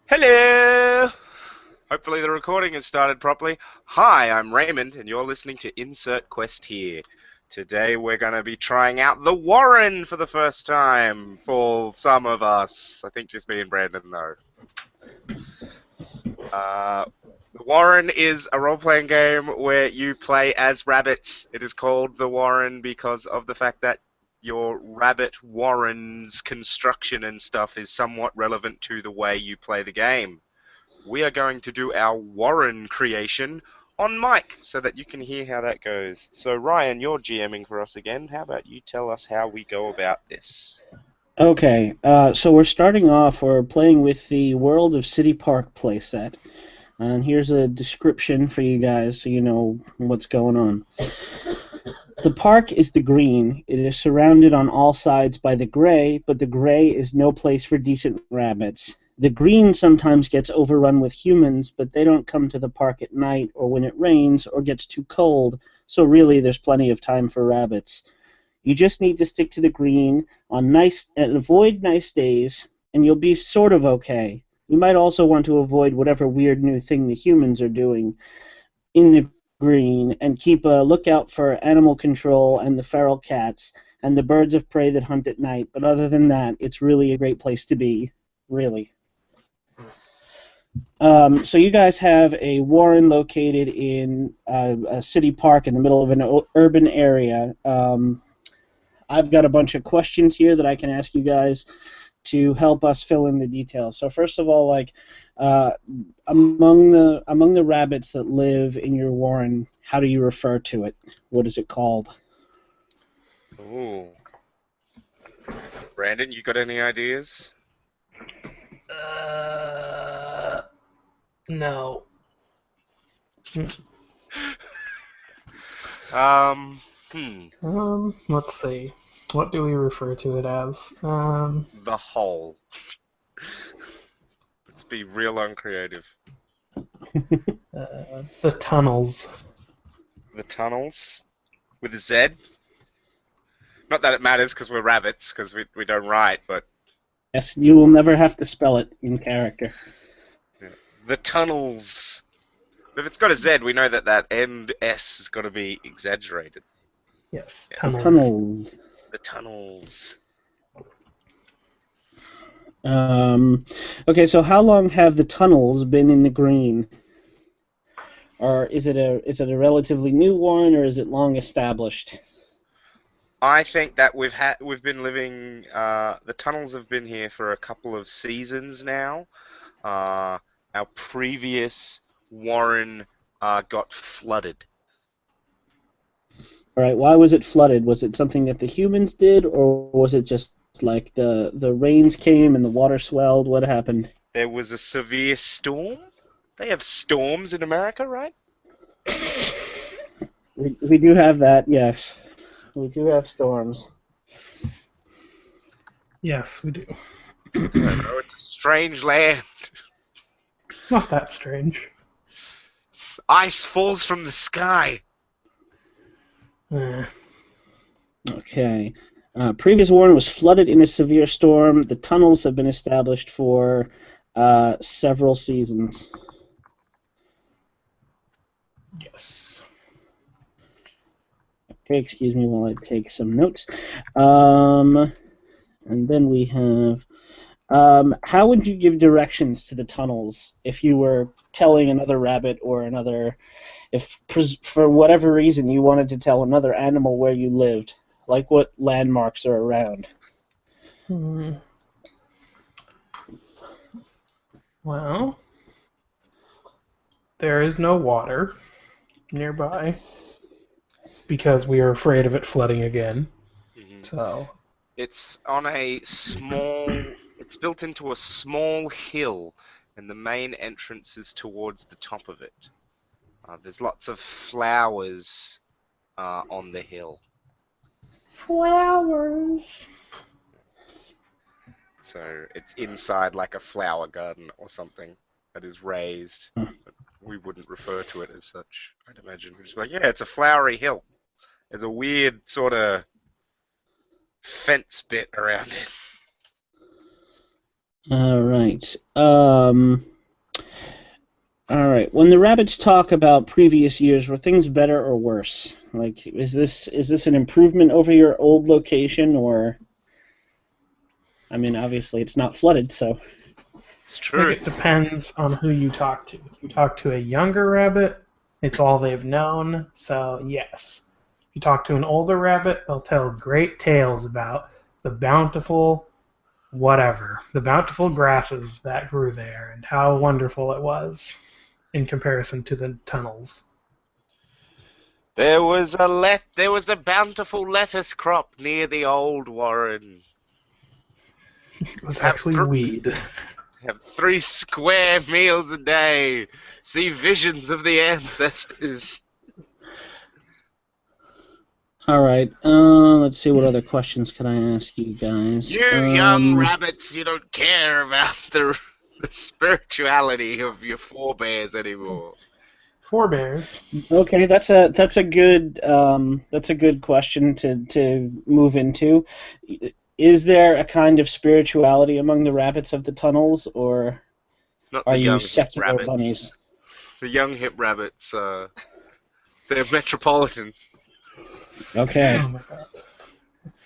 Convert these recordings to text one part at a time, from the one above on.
Hello! Hopefully the recording has started properly. Hi, I'm Raymond, and you're listening to Insert Quest here. Today we're going to be trying out the Warren for the first time for some of us. I think just me and Brandon, though. The Warren is a role-playing game where you play as rabbits. It is called the Warren because of the fact that your rabbit warren's construction and stuff is somewhat relevant to the way you play the game. We are going to do our Warren creation on mic so that you can hear how that goes. So Ryan, you're GMing for us again. How about you tell us how we go about this? Okay, so we're starting off, we're playing with the World of City Park playset. And here's a description for you guys so you know what's going on. The park is the green. It is surrounded on all sides by the gray, but the gray is no place for decent rabbits. The green sometimes gets overrun with humans, but they don't come to the park at night or when it rains or gets too cold, so really there's plenty of time for rabbits. You just need to stick to the green on nice and avoid nice days, and you'll be sort of okay. You might also want to avoid whatever weird new thing the humans are doing in the green and keep a lookout for animal control and the feral cats and the birds of prey that hunt at night. But other than that, it's really a great place to be, really. So you guys have a warren located in a city park in the middle of an urban area. I've got a bunch of questions here that I can ask you guys to help us fill in the details. So first of all, uh, among the rabbits that live in your warren, how do you refer to it? What is it called? Ooh. Brandon, you got any ideas? Uh, no. Um, hmm. Let's see. What do we refer to it as? The hole. Let's be real uncreative. The tunnels. The tunnels with a Z. Not that it matters because we're rabbits, because we don't write, but Yes, you will never have to spell it in character. yeah. The tunnels. If it's got a Z, we know that that end S has got to be exaggerated. Yes, Yeah. The tunnels. tunnels. The tunnels. Um, okay, so how long have the tunnels been in the green? Or is it a relatively new one, or is it long established? I think that we've been living. The tunnels have been here for a couple of seasons now. Our previous Warren got flooded. All right, why was it flooded? Was it something that the humans did, or was it just like the rains came and the water swelled? What happened? There was a severe storm. They have storms in America, right? We do have that, yes. We do have storms. Yes, we do. I don't know. It's a strange land. Not that strange. Ice falls from the sky. Uh, Okay. Previous warren was flooded in a severe storm. The tunnels have been established for several seasons. yes. Okay, excuse me while I take some notes. And then we have how would you give directions to the tunnels if you were telling another rabbit or another, if for whatever reason you wanted to tell another animal where you lived? Like what landmarks are around? Hmm. Well, there is no water nearby because we are afraid of it flooding again. Mhm. So, It's on a small. It's built into a small hill, and the main entrance is towards the top of it. There's lots of flowers on the hill, flowers. so it's inside like a flower garden or something that is raised. But we wouldn't refer to it as such, I'd imagine. We're just like, yeah, it's a flowery hill. There's a weird sort of fence bit around it. All right. right. All right. When the rabbits talk about previous years, were things better or worse? Like, is this an improvement over your old location, or I mean, obviously it's not flooded, so It's I think true. it depends on who you talk to. If you talk to a younger rabbit, it's all they've known, so yes. If you talk to an older rabbit, they'll tell great tales about the bountiful whatever, the bountiful grasses that grew there and how wonderful it was in comparison to the tunnels. There was a bountiful lettuce crop near the old warren. It was Have actually th weed. have 3 square meals a day. See visions of the ancestors. all right. Let's see what other questions can I ask you guys. You young rabbits, you don't care about the spirituality of your forebears anymore. Forebears. Okay, that's a good question to move into. Is there a kind of spirituality among the rabbits of the tunnels, or Not are the you young hip secular bunnies? rabbits. The young hip rabbits, they're metropolitan. Okay, Oh my god.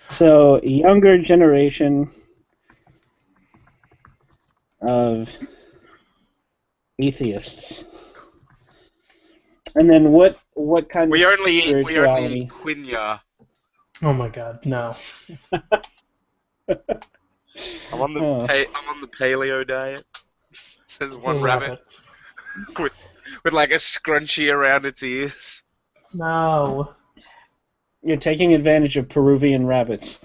so younger generation of atheists, and then what kind of We only eat spirituality? quinoa. Oh my god, no. Oh, I'm on the paleo diet. Says For one rabbit rabbits. with with like a scrunchie around its ears. No. you're taking advantage of Peruvian rabbits.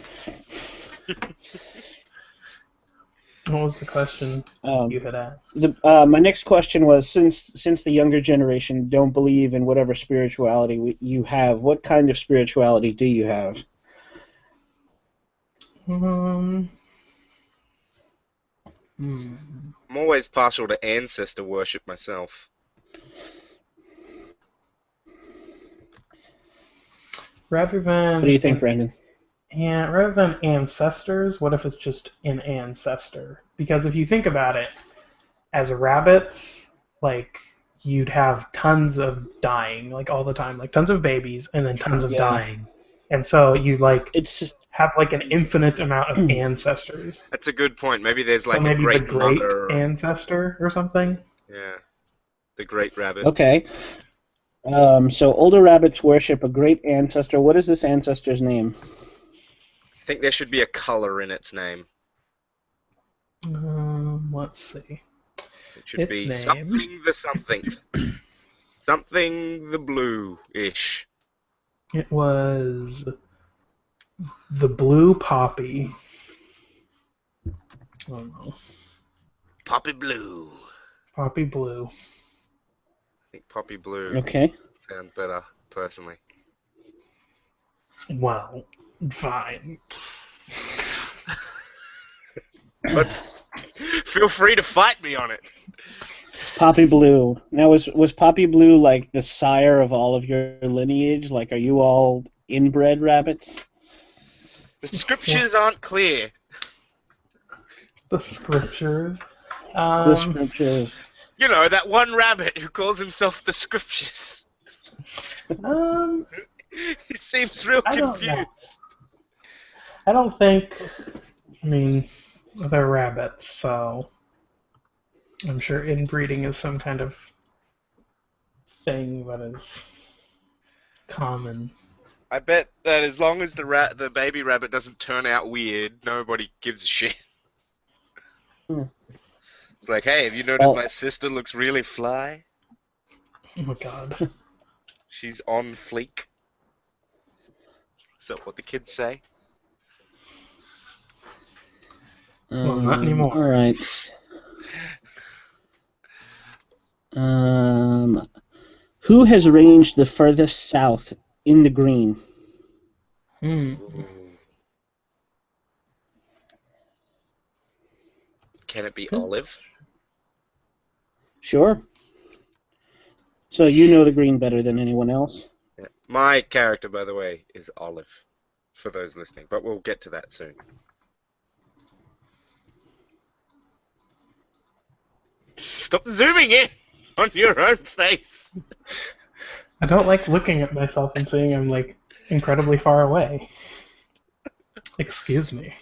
What was the question Um, you had asked? my next question was since the younger generation don't believe in whatever spirituality you have, what kind of spirituality do you have? Um, hmm. I'm always partial to ancestor worship myself. Rather What do than you think, Brandon? rather than ancestors, what if it's just an ancestor? Because if you think about it, as rabbits, like you'd have tons of dying, like all the time, like tons of babies and then tons of Yeah, dying. And so you like it's have like an infinite amount of ancestors. That's a good point. Maybe there's So like a maybe the great great mother. ancestor or something. Yeah, the great rabbit. okay. So older rabbits worship a great ancestor. What is this ancestor's name? I think there should be a color in its name. Let's see. It should Its be name. something the something. Something the blue-ish. It was the blue poppy. Oh no. Poppy blue. Poppy blue. I think poppy blue Okay. sounds better, personally. Wow. Fine. But feel free to fight me on it. Poppy Blue. Now, was Poppy Blue like the sire of all of your lineage? Like, are you all inbred rabbits? The scriptures aren't clear. The scriptures. The Um, scriptures. You know, that one rabbit who calls himself the scriptures. um, He seems real I don't know. confused. I don't think. I mean, they're rabbits, so I'm sure inbreeding is some kind of thing that is common. I bet that as long as the baby rabbit doesn't turn out weird, nobody gives a shit. Hmm. It's like, hey, have you noticed Well, my sister looks really fly? Oh my god. She's on fleek. Is that what the kids say? Well, not anymore. all right. Um, who has ranged the furthest south in the green? Hmm. Ooh. Can it be Good. Olive? Sure. So you know the green better than anyone else. Yeah. My character, by the way, is Olive, for those listening, but we'll get to that soon. Stop zooming in on your own face. I don't like looking at myself and seeing I'm like incredibly far away. Excuse me.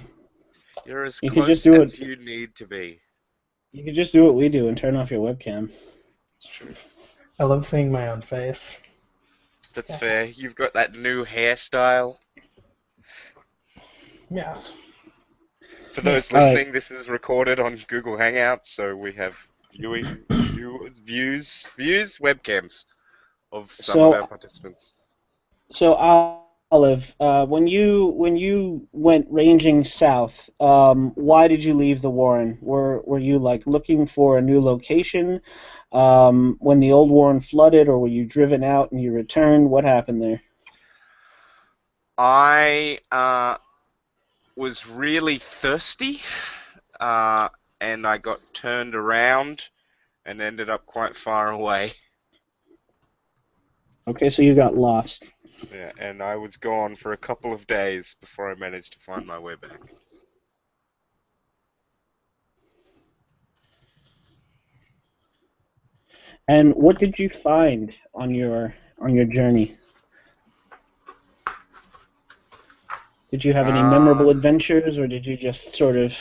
You're as You could just close do as it. you need to be. You could just do what we do and turn off your webcam. It's true. I love seeing my own face. That's Yeah. fair. You've got that new hairstyle. Yes. For those All right. listening, this is recorded on Google Hangouts, so we have views, webcams of some of our So, participants. Olive, when you went ranging south, why did you leave the Warren? Were you like looking for a new location when the old Warren flooded, or were you driven out and you returned? What happened there? I was really thirsty, uh, and I got turned around and ended up quite far away. Okay, so you got lost. Yeah, and I was gone for a couple of days before I managed to find my way back. And what did you find on your journey? Did you have any Uh, memorable adventures, or did you just sort of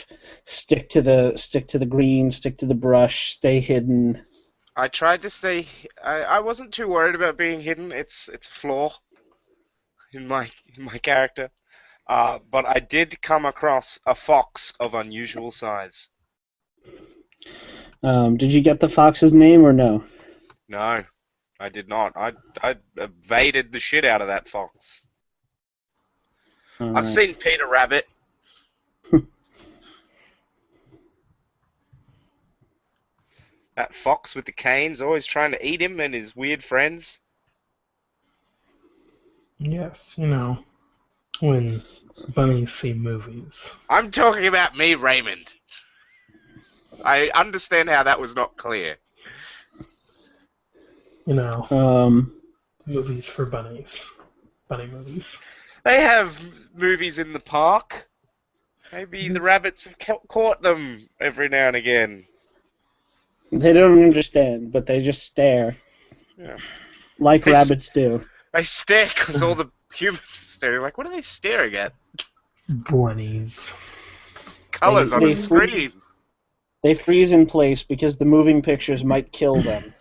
stick to the green, stick to the brush, stay hidden? I tried to stay. I wasn't too worried about being hidden. It's a flaw in my character. But I did come across a fox of unusual size. Did you get the fox's name or no? No, I did not. I evaded the shit out of that fox. All I've right. seen Peter Rabbit. That fox with the canes, always trying to eat him and his weird friends. Yes, when bunnies see movies. I'm talking about me, Raymond. I understand how that was not clear. You know, Um, movies for bunnies. Bunny movies. They have movies in the park. Maybe the rabbits have caught them every now and again. they don't understand, but they just stare Yeah. like They, rabbits do. they stare because all the humans are staring. Like, what are they staring at? Bunnies. They Colors on a they freeze screen. they freeze in place because the moving pictures might kill them.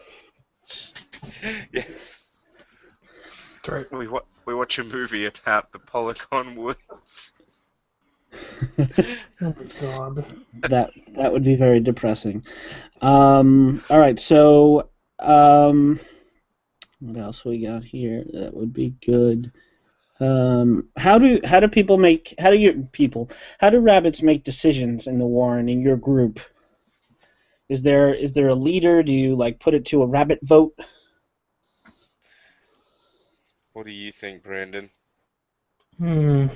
Yes. That's right. We watch a movie about the Polygon Woods. Oh my god. That would be very depressing. All right, so what else we got here? That would be good. How do people make how do rabbits make decisions in the Warren in your group? Is there a leader? Do you like put it to a rabbit vote? What do you think, Brandon? Hmm.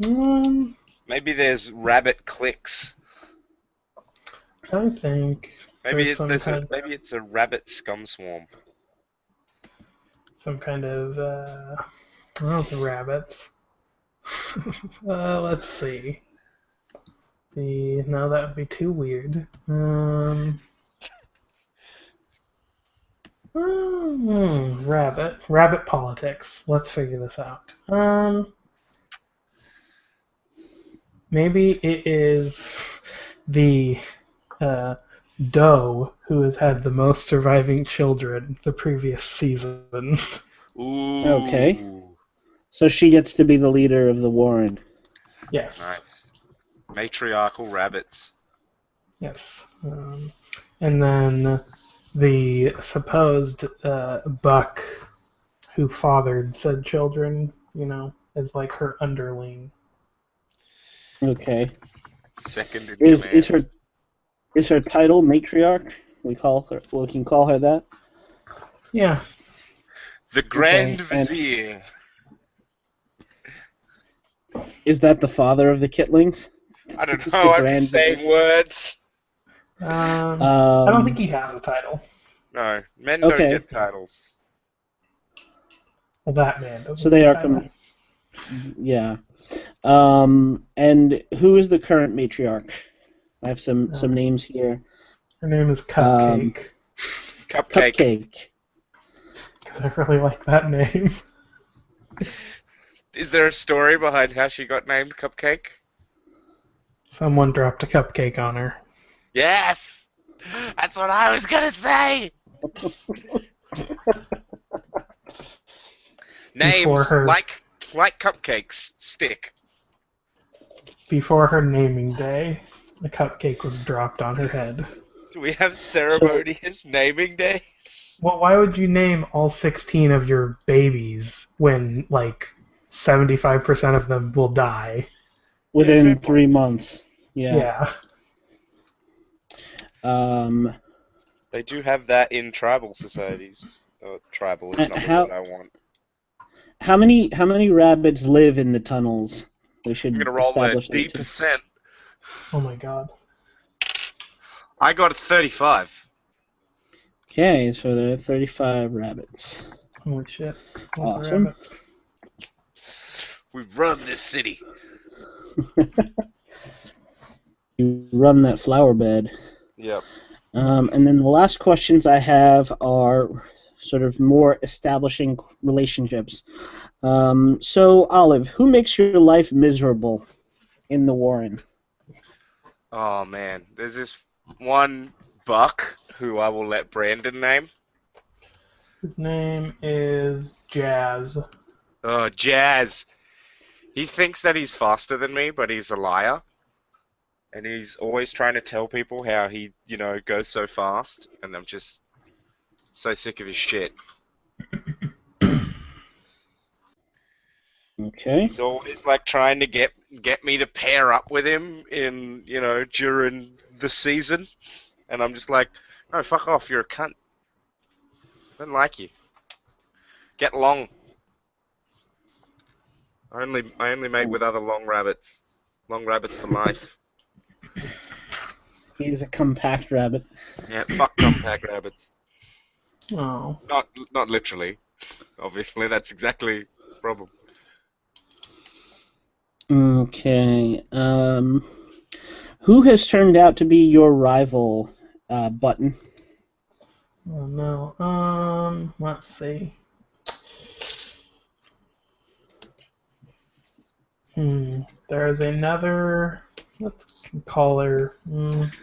Um, Maybe there's rabbit cliques. I think Maybe there's some kind maybe it's a rabbit scum swarm. of well, it's rabbits. Let's see. No, that would be too weird. Rabbit politics. Let's figure this out. Maybe it is the uh, doe who has had the most surviving children the previous season. Okay, Ooh, so she gets to be the leader of the Warren. Yes. nice. Matriarchal rabbits. Yes. And then the supposed buck who fathered said children, is like her underling. Okay, Second in is is command. her is her title matriarch? We can call her that. Yeah. The Grand Okay, and Vizier. is that the father of the Kitlings? I don't Is the know, I'm just Grand Vizier? saying words. I don't think he has a title. No, men don't Okay, get titles. Well, that man so doesn't they get a are title. yeah. And who is the current matriarch? I have some Uh, names here. Her name is Um, Cupcake. Cupcake. Cupcake. I really like that name. Is there a story behind how she got named Cupcake? Someone dropped a cupcake on her. Yes! That's what I was gonna say! Before Names her like cupcakes stick. before her naming day, a cupcake was dropped on her head. Do we have So ceremonious naming days? Well, why would you name all 16 of your babies when, like, 75% of them will die? Yeah, fair within point. 3 months. Yeah. Yeah. Um, They do have that in tribal societies. Tribal is not the how word I want. how many rabbits live in the tunnels? We I'm should gonna roll the establish that too. D%. Oh my god. I got a 35. Okay, so there are 35 rabbits. Holy shit. All the Awesome. rabbits. We run this city. You run that flower bed. Yep. And then the last questions I have are sort of more establishing relationships. So, Olive, who makes your life miserable in the Warren? Oh man, there's this one buck who I will let Brandon name. His name is Jazz. Oh, Jazz. He thinks that he's faster than me, but he's a liar. And he's always trying to tell people how he, goes so fast. And I'm just so sick of his shit. Okay. He's always like trying to get me to pair up with him in, during the season. And I'm just like, no, fuck off, you're a cunt. I don't like you. Get long. I only mate with other long rabbits. Long rabbits for life. He's a compact rabbit. Yeah, fuck compact rabbits. Oh. Not literally. Obviously, that's exactly the problem. Okay. Who has turned out to be your rival, Button? Oh no. Let's see. There's another. Let's call her. Let's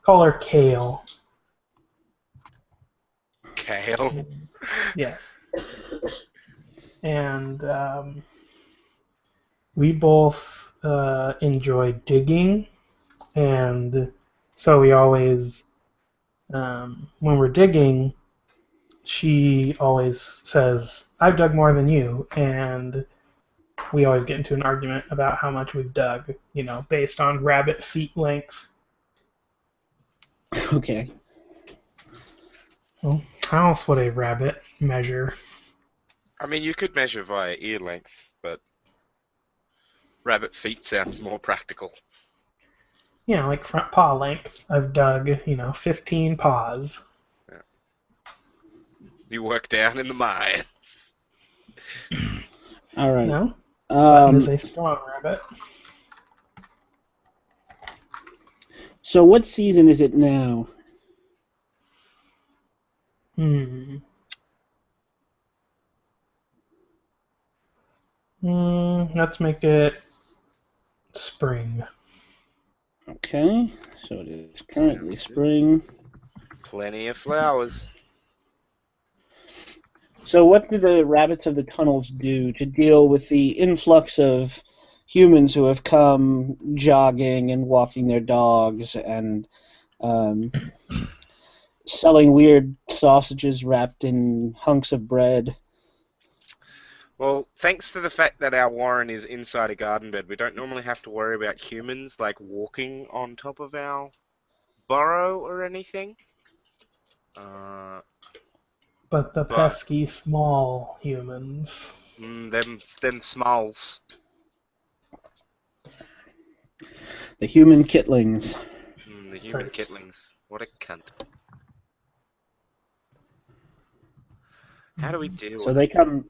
call her Kale. Kale. Yes. And we both enjoy digging, and so we always, when we're digging, she always says, "I've dug more than you," and we always get into an argument about how much we've dug, based on rabbit feet length. Okay. Well, how else would a rabbit measure? I mean, you could measure via ear length, but rabbit feet sounds more practical. Like front paw length. I've dug, 15 paws. Yeah. You work down in the mines. All right. No, Button is Um, a strong rabbit. so what season is it now? Let's make it spring. Okay. So it is currently Sounds good. spring. Plenty of flowers. So what do the rabbits of the tunnels do to deal with the influx of humans who have come jogging and walking their dogs and um, selling weird sausages wrapped in hunks of bread? Well, thanks to the fact that our warren is inside a garden bed, we don't normally have to worry about humans like walking on top of our burrow or anything. But the But pesky small humans. them smalls. The human kittlings. The human kittlings. What a cunt. How do we deal So with they come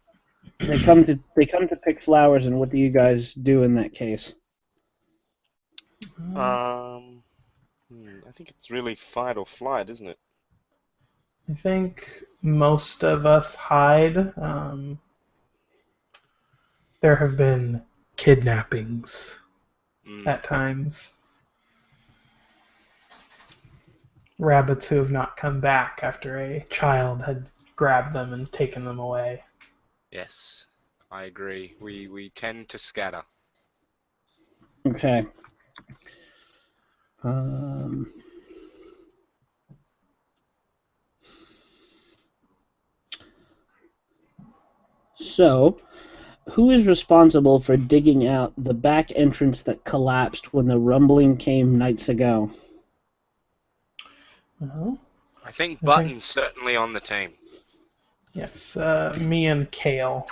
to pick flowers, and what do you guys do in that case? them? I think it's really fight or flight, isn't it? I think most of us hide. There have been kidnappings Mm, at times. Rabbits who have not come back after a child had grabbed them and taken them away. yes, I agree. We tend to scatter. Okay. Um, so, who is responsible for digging out the back entrance that collapsed when the rumbling came nights ago? Well, I think I think Button's certainly on the team. yes, me and Kale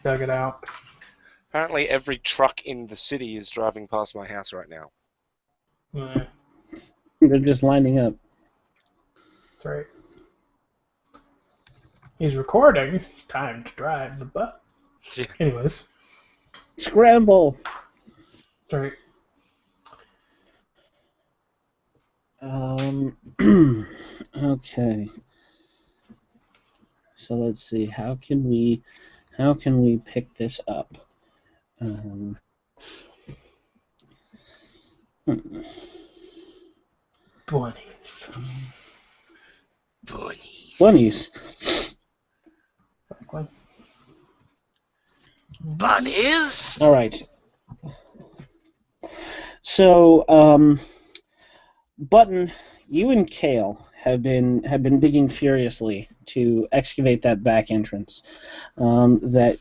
dug it out. Apparently, every truck in the city is driving past my house right now. Uh, They're just lining up. that's right. He's recording. Time to drive the bus. Yeah. Anyways, Scramble! that's right. Um, okay. So let's see. How can we pick this up? Um, hmm. Bunnies. Bunnies. Bunnies. Exactly. All Bunnies? right. So, Button, you and Kale have been digging furiously to excavate that back entrance. That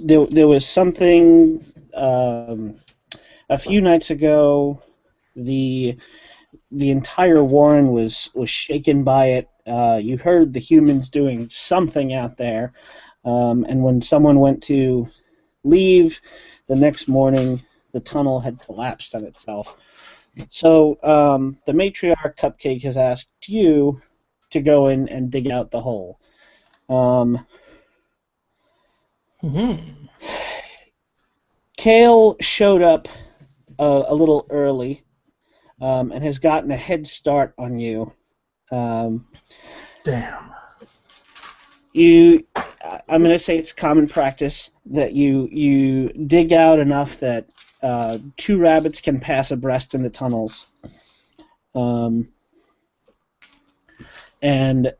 there was something a few nights ago. The the entire Warren was shaken by it. You heard the humans doing something out there, and when someone went to leave the next morning, the tunnel had collapsed on itself. So the matriarch Cupcake has asked you to go in and dig out the hole. Um, Mm-hmm. Kale showed up a little early and has gotten a head start on you. Um, Damn. you, I'm going to say it's common practice that you dig out enough that two rabbits can pass abreast in the tunnels. Um, and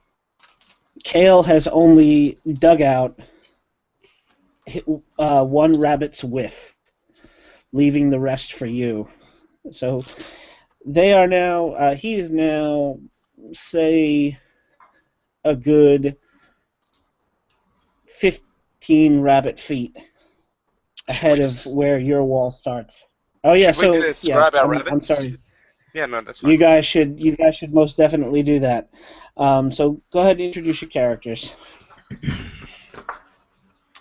Kale has only dug out one rabbit's width, leaving the rest for you. So they are now. He is now, say, a good 15 rabbit feet Should we ahead of just where your wall starts. Oh yeah. should we So yeah. describe our I'm rabbits? sorry. Yeah, no, that's fine. You guys should most definitely do that. So go ahead and introduce your characters.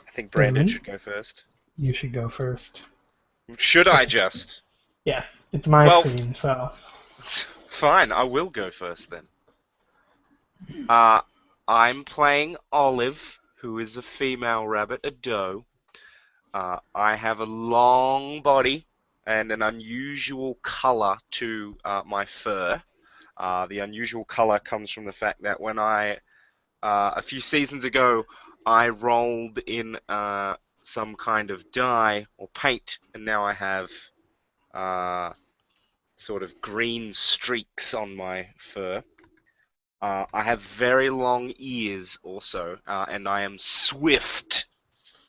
I think Brandon Damon, should go first. you should go first. Should I It's, just? yes, it's my Well, scene, so. fine, I will go first then. Uh, I'm playing Olive, who is a female rabbit, a doe. I have a long body and an unusual color to my fur. The unusual color comes from the fact that when a few seasons ago, I rolled in some kind of dye or paint, and now I have uh, sort of green streaks on my fur. I have very long ears also, and I am swift.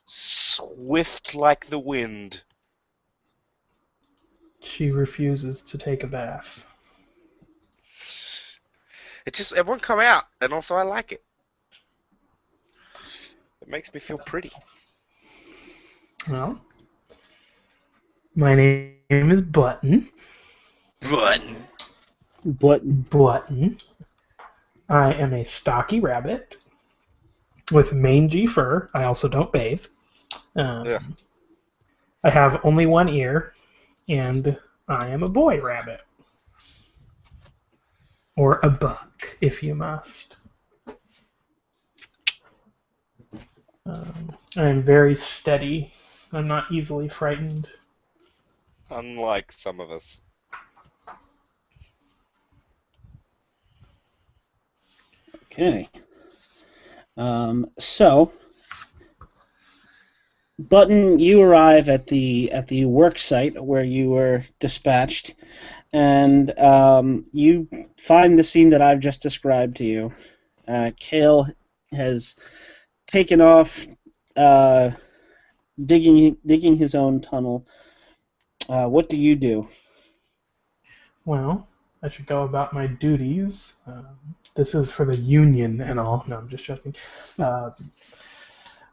Swift like the wind. She refuses to take a bath. It just, it won't come out, and also I like it. It makes me feel That's pretty. well. My name is Button. Button. But Button. I am a stocky rabbit with mangy fur. I also don't bathe. Yeah. I have only one ear, and I am a boy rabbit. Or a buck, if you must. I am very steady. I'm not easily frightened. Unlike some of us. Okay. So, Button, you arrive at the work site where you were dispatched, and you find the scene that I've just described to you. Kale has taken off, uh, digging his own tunnel. What do you do? Well, I should go about my duties. This is for the union and all. No, I'm just joking. Uh,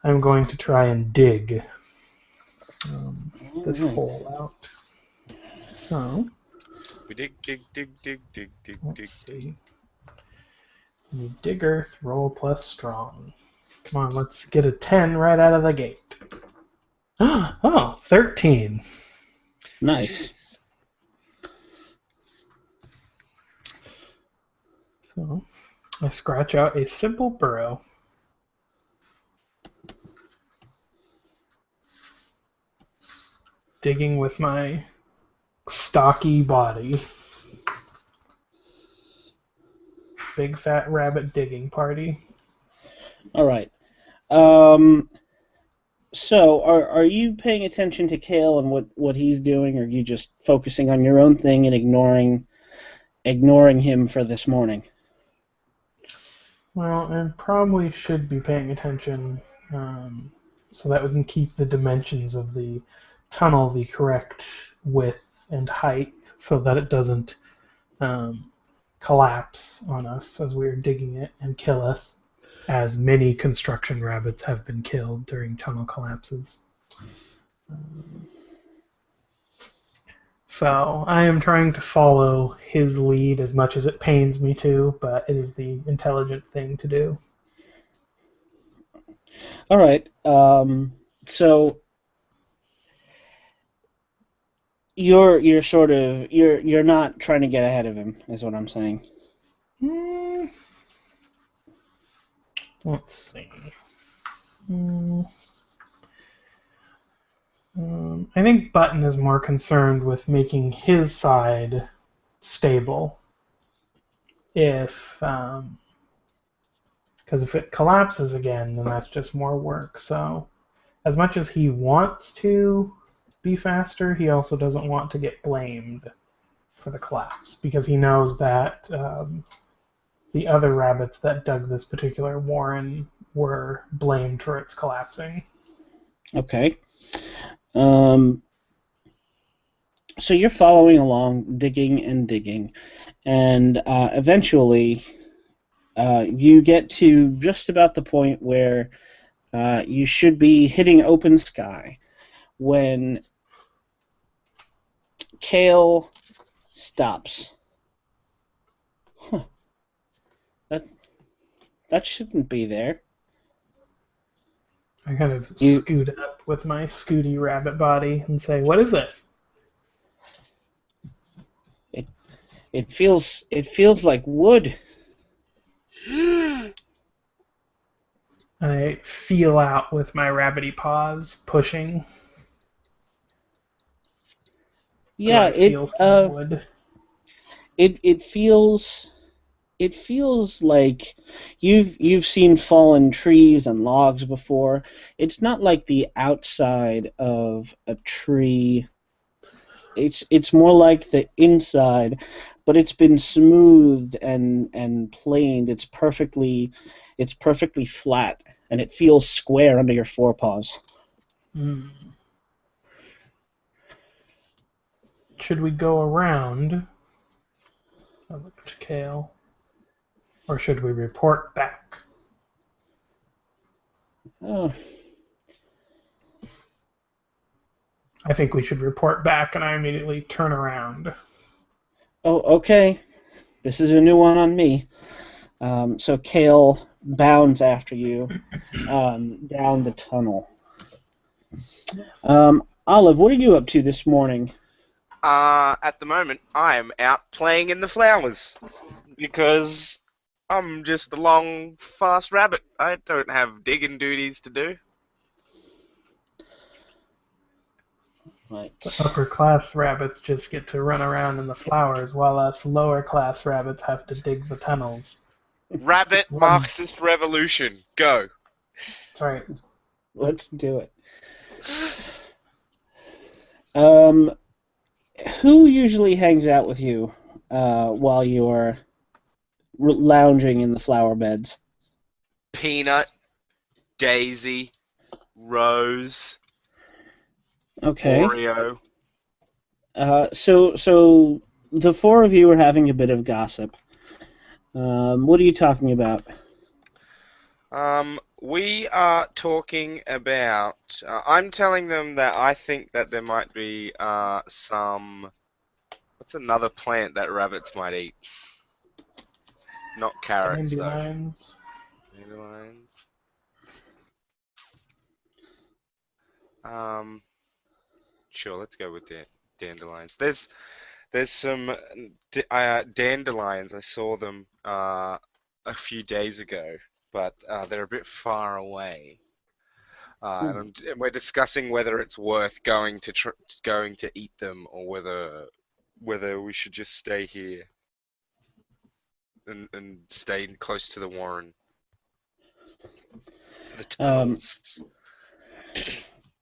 I'm going to try and dig All this right. hole out. So, We dig, dig, dig, dig, dig, dig, let's dig, dig. see. You dig earth, roll plus strong. Come on, let's get a 10 right out of the gate. Oh, 13. Nice. Jesus. So, I scratch out a simple burrow. Digging with my stocky body. Big fat rabbit digging party. All right. Um, so, are you paying attention to Kale and what he's doing, or are you just focusing on your own thing and ignoring him for this morning? Well, I probably should be paying attention um, so that we can keep the dimensions of the tunnel the correct width and height so that it doesn't um, collapse on us as we're digging it and kill us, as many construction rabbits have been killed during tunnel collapses. So I am trying to follow his lead as much as it pains me to, but it is the intelligent thing to do. All right. So you're not trying to get ahead of him, is what I'm saying. Hmm, let's see. Hmm, I think Button is more concerned with making his side stable. Because if it collapses again, then that's just more work. So as much as he wants to be faster, he also doesn't want to get blamed for the collapse because he knows that the other rabbits that dug this particular warren were blamed for its collapsing. Okay. Um, so you're following along, digging and digging, and eventually you get to just about the point where you should be hitting open sky when Kale stops. Huh, that that shouldn't be there. I kind of You scoot up with my scooty rabbit body and say, "What is it?" it it feels like wood. I feel out with my rabbity paws, pushing. Do Yeah, I feel some wood? it feels it feels like you've seen fallen trees and logs before. It's not like the outside of a tree. It's more like the inside, but it's been smoothed and planed. It's perfectly flat, and it feels square under your forepaws. Hmm. Should we go around? I look to Kale. Or should we report back? Oh, I think we should report back, and I immediately turn around. oh, okay. This is a new one on me. So Kale bounds after you down the tunnel. Yes. Olive, what are you up to this morning? At the moment, I'm out playing in the flowers because I'm just a long, fast rabbit. I don't have digging duties to do. Right. Upper class rabbits just get to run around in the flowers, while us lower class rabbits have to dig the tunnels. Rabbit One, Marxist revolution. Go. that's right. Let's do it. Um, who usually hangs out with you while you're lounging in the flower beds? Peanut, Daisy, Rose, Okay. Oreo. So the four of you are having a bit of gossip. What are you talking about? We are talking about. I'm telling them that I think that there might be some. What's another plant that rabbits might eat? Not carrots though. Dandelions. Dandelions. Um, sure. Let's go with dandelions. There's some dandelions. I saw them a few days ago, but they're a bit far away. And we're discussing whether it's worth going to eat them or whether we should just stay here and stay close to the Warren, the Um, tunnels.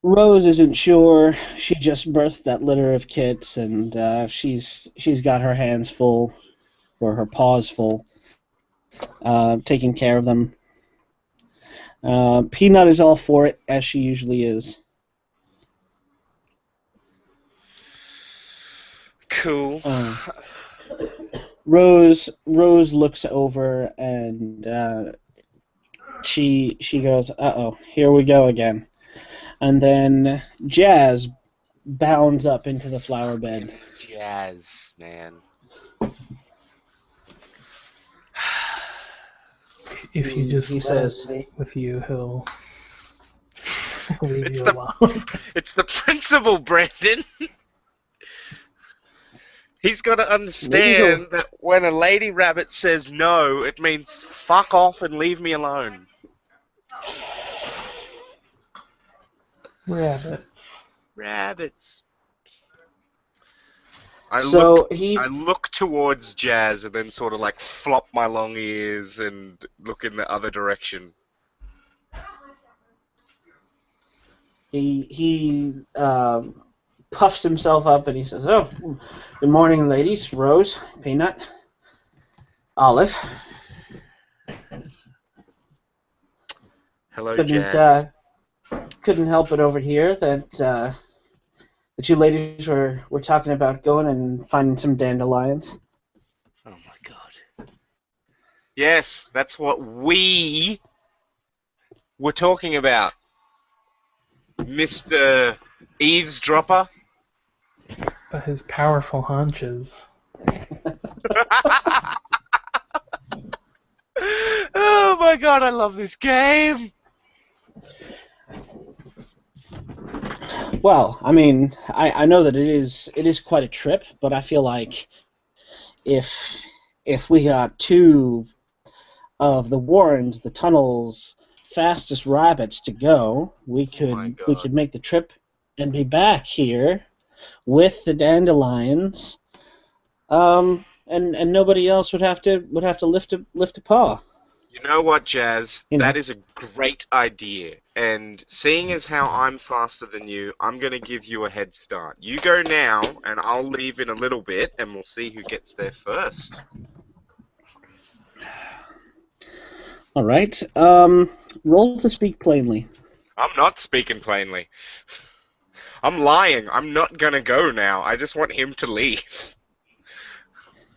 Rose isn't sure. She just birthed that litter of kits, and she's got her hands full, or her paws full, taking care of them. Peanut is all for it, as she usually is. Cool. Uh, Rose looks over and she goes, "Uh-oh, here we go again." And then Jazz bounds up into the flower bed. Fucking jazz, man. If you He just let him says, mate with you, he'll leave It's you the alone. it's the principle, Brandon. He's got to maybe he'll understand that when a lady rabbit says no, it means fuck off and leave me alone. Rabbits. Rabbits. I look So I he look towards Jazz and then sort of like flop my long ears and look in the other direction. he puffs himself up and he says, "Oh, good morning, ladies. Rose, Peanut, Olive. Hello, Couldn't Jazz. couldn't help it over here that you ladies were talking about going and finding some dandelions." Oh my god. Yes, that's what we were talking about, Mr. Eavesdropper. But his powerful haunches. Oh my god, I love this game. Well, I mean, I know that it is quite a trip, but I feel like if if we got two of the Warrens, the tunnel's fastest rabbits to go, we Oh my could we god. could make the trip and be back here with the dandelions. And nobody else would have to lift a paw. You know what, Jazz? You That know. is a great idea. And seeing as how I'm faster than you, I'm going to give you a head start. You go now, and I'll leave in a little bit, and we'll see who gets there first. All right. Roll to speak plainly. I'm not speaking plainly. I'm lying. I'm not going to go now. I just want him to leave.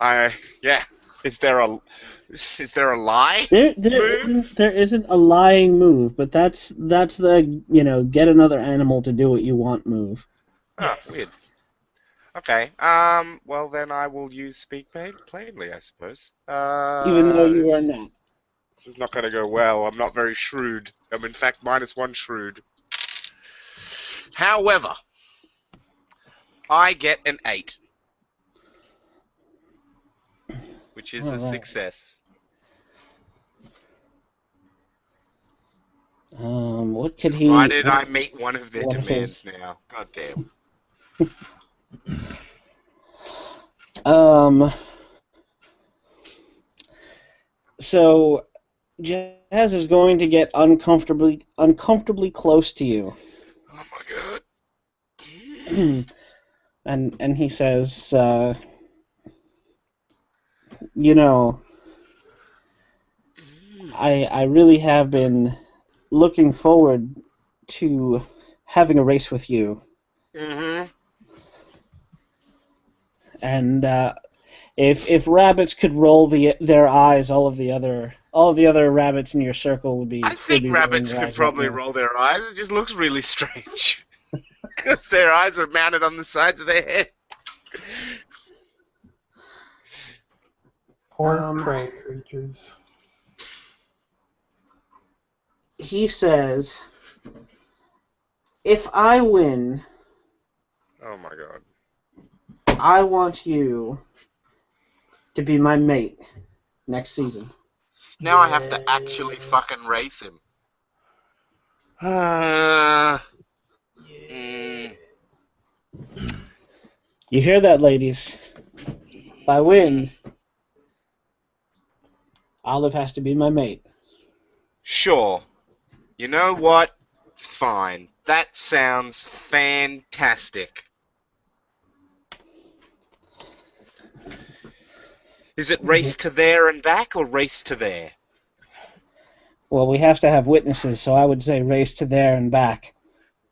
Yeah. Is there a lie There move? there isn't a lying move, but that's the get another animal to do what you want move. Ah, Yes. weird. Okay. Well then I will use speak plainly, I suppose. Even though you are not. This is not going to go well. I'm not very shrewd. I'm in fact -1 shrewd. However, I get an 8, which is All a right. success. What could he? Provided I meet one of their One of his. demands now. God damn. Um. So Jazz is going to get uncomfortably close to you, Oh my god. and he says, you know, I really have been looking forward to having a race with you, Mm-hmm. and if rabbits could roll their eyes, all of the other rabbits in your circle I would think be rolling rabbits their could eyes right probably now. roll their eyes. It just looks really strange. Because their eyes are mounted on the sides of their head. Poor Um, prey creatures. he says, if I win, Oh my god. I want you to be my mate next season. Now I have to actually Yeah. fucking race him. Uh, Yeah. mm, You hear that, ladies? If I mm. win, Olive has to be my mate. Sure. You know what? Fine. That sounds fantastic. Is it race to there and back or race to there? Well, we have to have witnesses, so I would say race to there and back.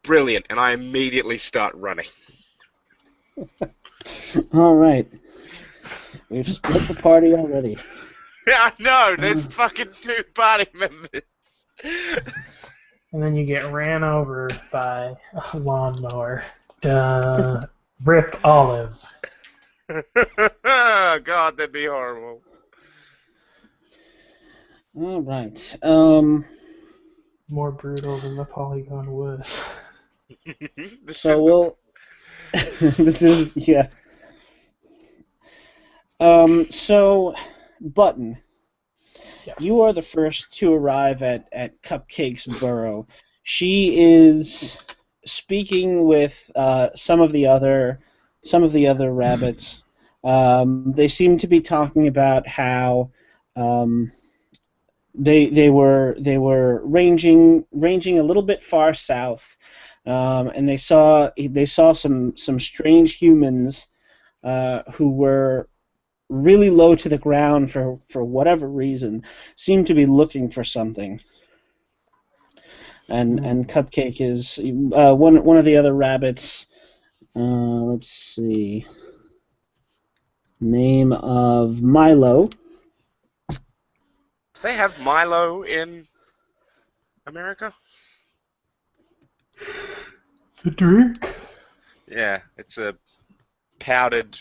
Brilliant. And I immediately start running. All right. We've split the party already. Yeah, I know. There's Uh, fucking two party members. And then you get ran over by a lawnmower. Duh. Rip Olive. God, that'd be horrible. all right. More brutal than the Polygon wood. The So system. we'll. This is yeah. So, Button, you are Yes. the first to arrive at Cupcake's burrow. She is speaking with some of the other rabbits. They seem to be talking about how um, they were ranging a little bit far south, and they saw some strange humans who were really low to the ground for whatever reason, seem to be looking for something. And Cupcake is one of the other rabbits. Let's see, name of Milo. Do they have Milo in America? The drink? Yeah, it's a powdered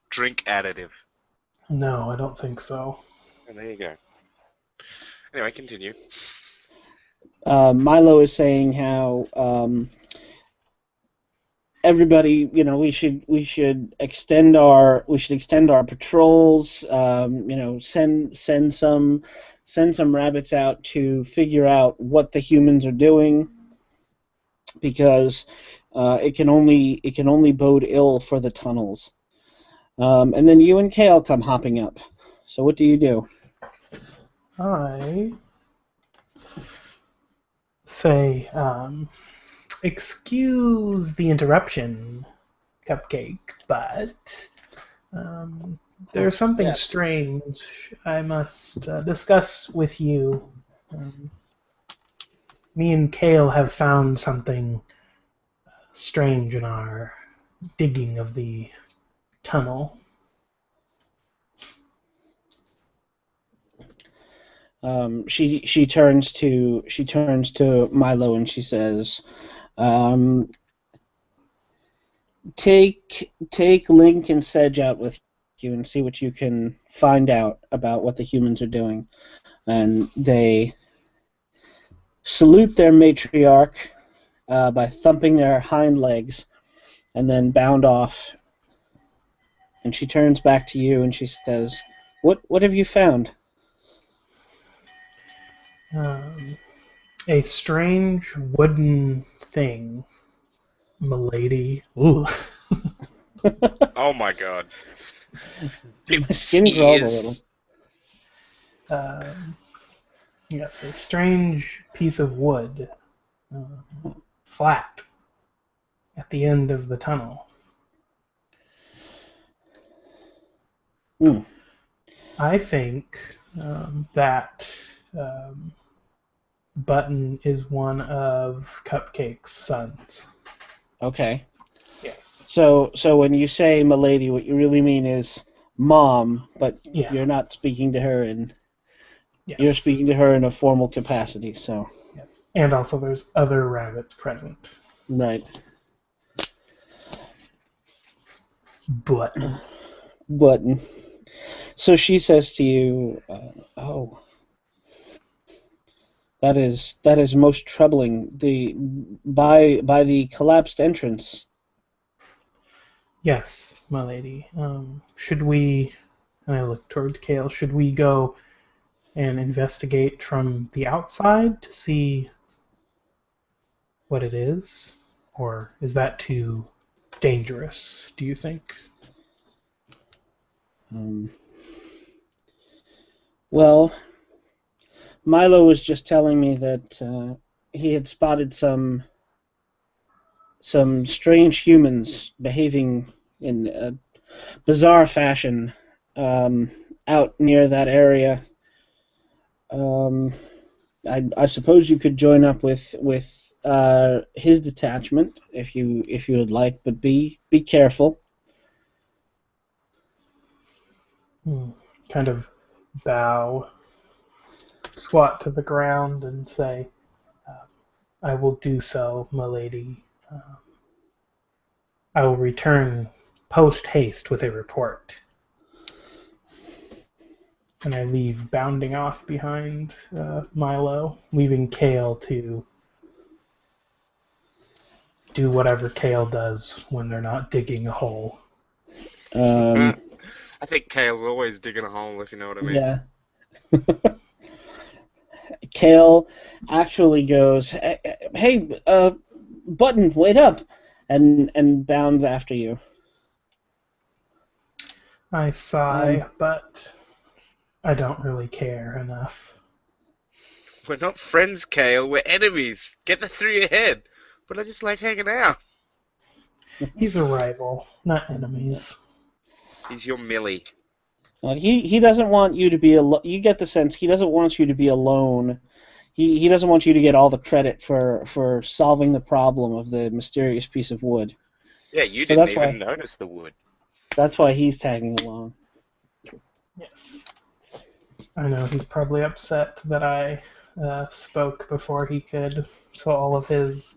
drink additive. No, I don't think so. And there you go. Anyway, continue. Milo is saying how everybody, we should extend our patrols. Send some rabbits out to figure out what the humans are doing, because it can only bode ill for the tunnels. And then you and Kale come hopping up. So what do you do? I say, excuse the interruption, Cupcake, but there's something Yes. strange I must discuss with you. Um, Me and Kale have found something strange in our digging of the tunnel. She turns to Milo and she says, um, take Link and Sedge out with you and see what you can find out about what the humans are doing. And they salute their matriarch by thumping their hind legs and then bound off. And she turns back to you and she says, What have you found?" Um, a strange wooden thing Milady. Ooh. Oh my god. My Pip skin crawled a little. sneeze. Um, yes, a strange piece of wood, flat, at the end of the tunnel. Hmm. I think that um, Button is one of Cupcake's sons. Okay. Yes. So when you say "milady," what you really mean is mom, but Yeah. you're not speaking to her you're Yes. speaking to her in a formal capacity. So Yes. And also, there's other rabbits present. right. Button. Button. So she says to you, "Oh, that is most troubling. The by the collapsed entrance." Yes, my lady. Should we? And I look toward Kale. Should we go and investigate from the outside to see what it is, or is that too dangerous? Do you think? Um, well, Milo was just telling me that he had spotted some strange humans behaving in a bizarre fashion um, out near that area. Um, I suppose you could join up with his detachment if you would like, but be careful. Hmm. Kind of bow, squat to the ground, and say, "I will do so, my lady. I will return post haste with a report." And I leave bounding off behind Milo, leaving Kale to do whatever Kale does when they're not digging a hole. Um, I think Kale's always digging a hole, if you know what I mean. yeah, Kale actually goes, "Hey, Button, wait up!" and bounds after you. I sigh, Um, but I don't really care enough. We're not friends, Kale. We're enemies. Get that through your head. But I just like hanging out. He's a rival, not enemies. He's your Millie. he doesn't want you to be alone. You get the sense he doesn't want you to be alone. He doesn't want you to get all the credit for solving the problem of the mysterious piece of wood. Yeah, you So didn't that's even why notice the wood. he's tagging along. Yes. I know he's probably upset that I spoke before he could, so all of his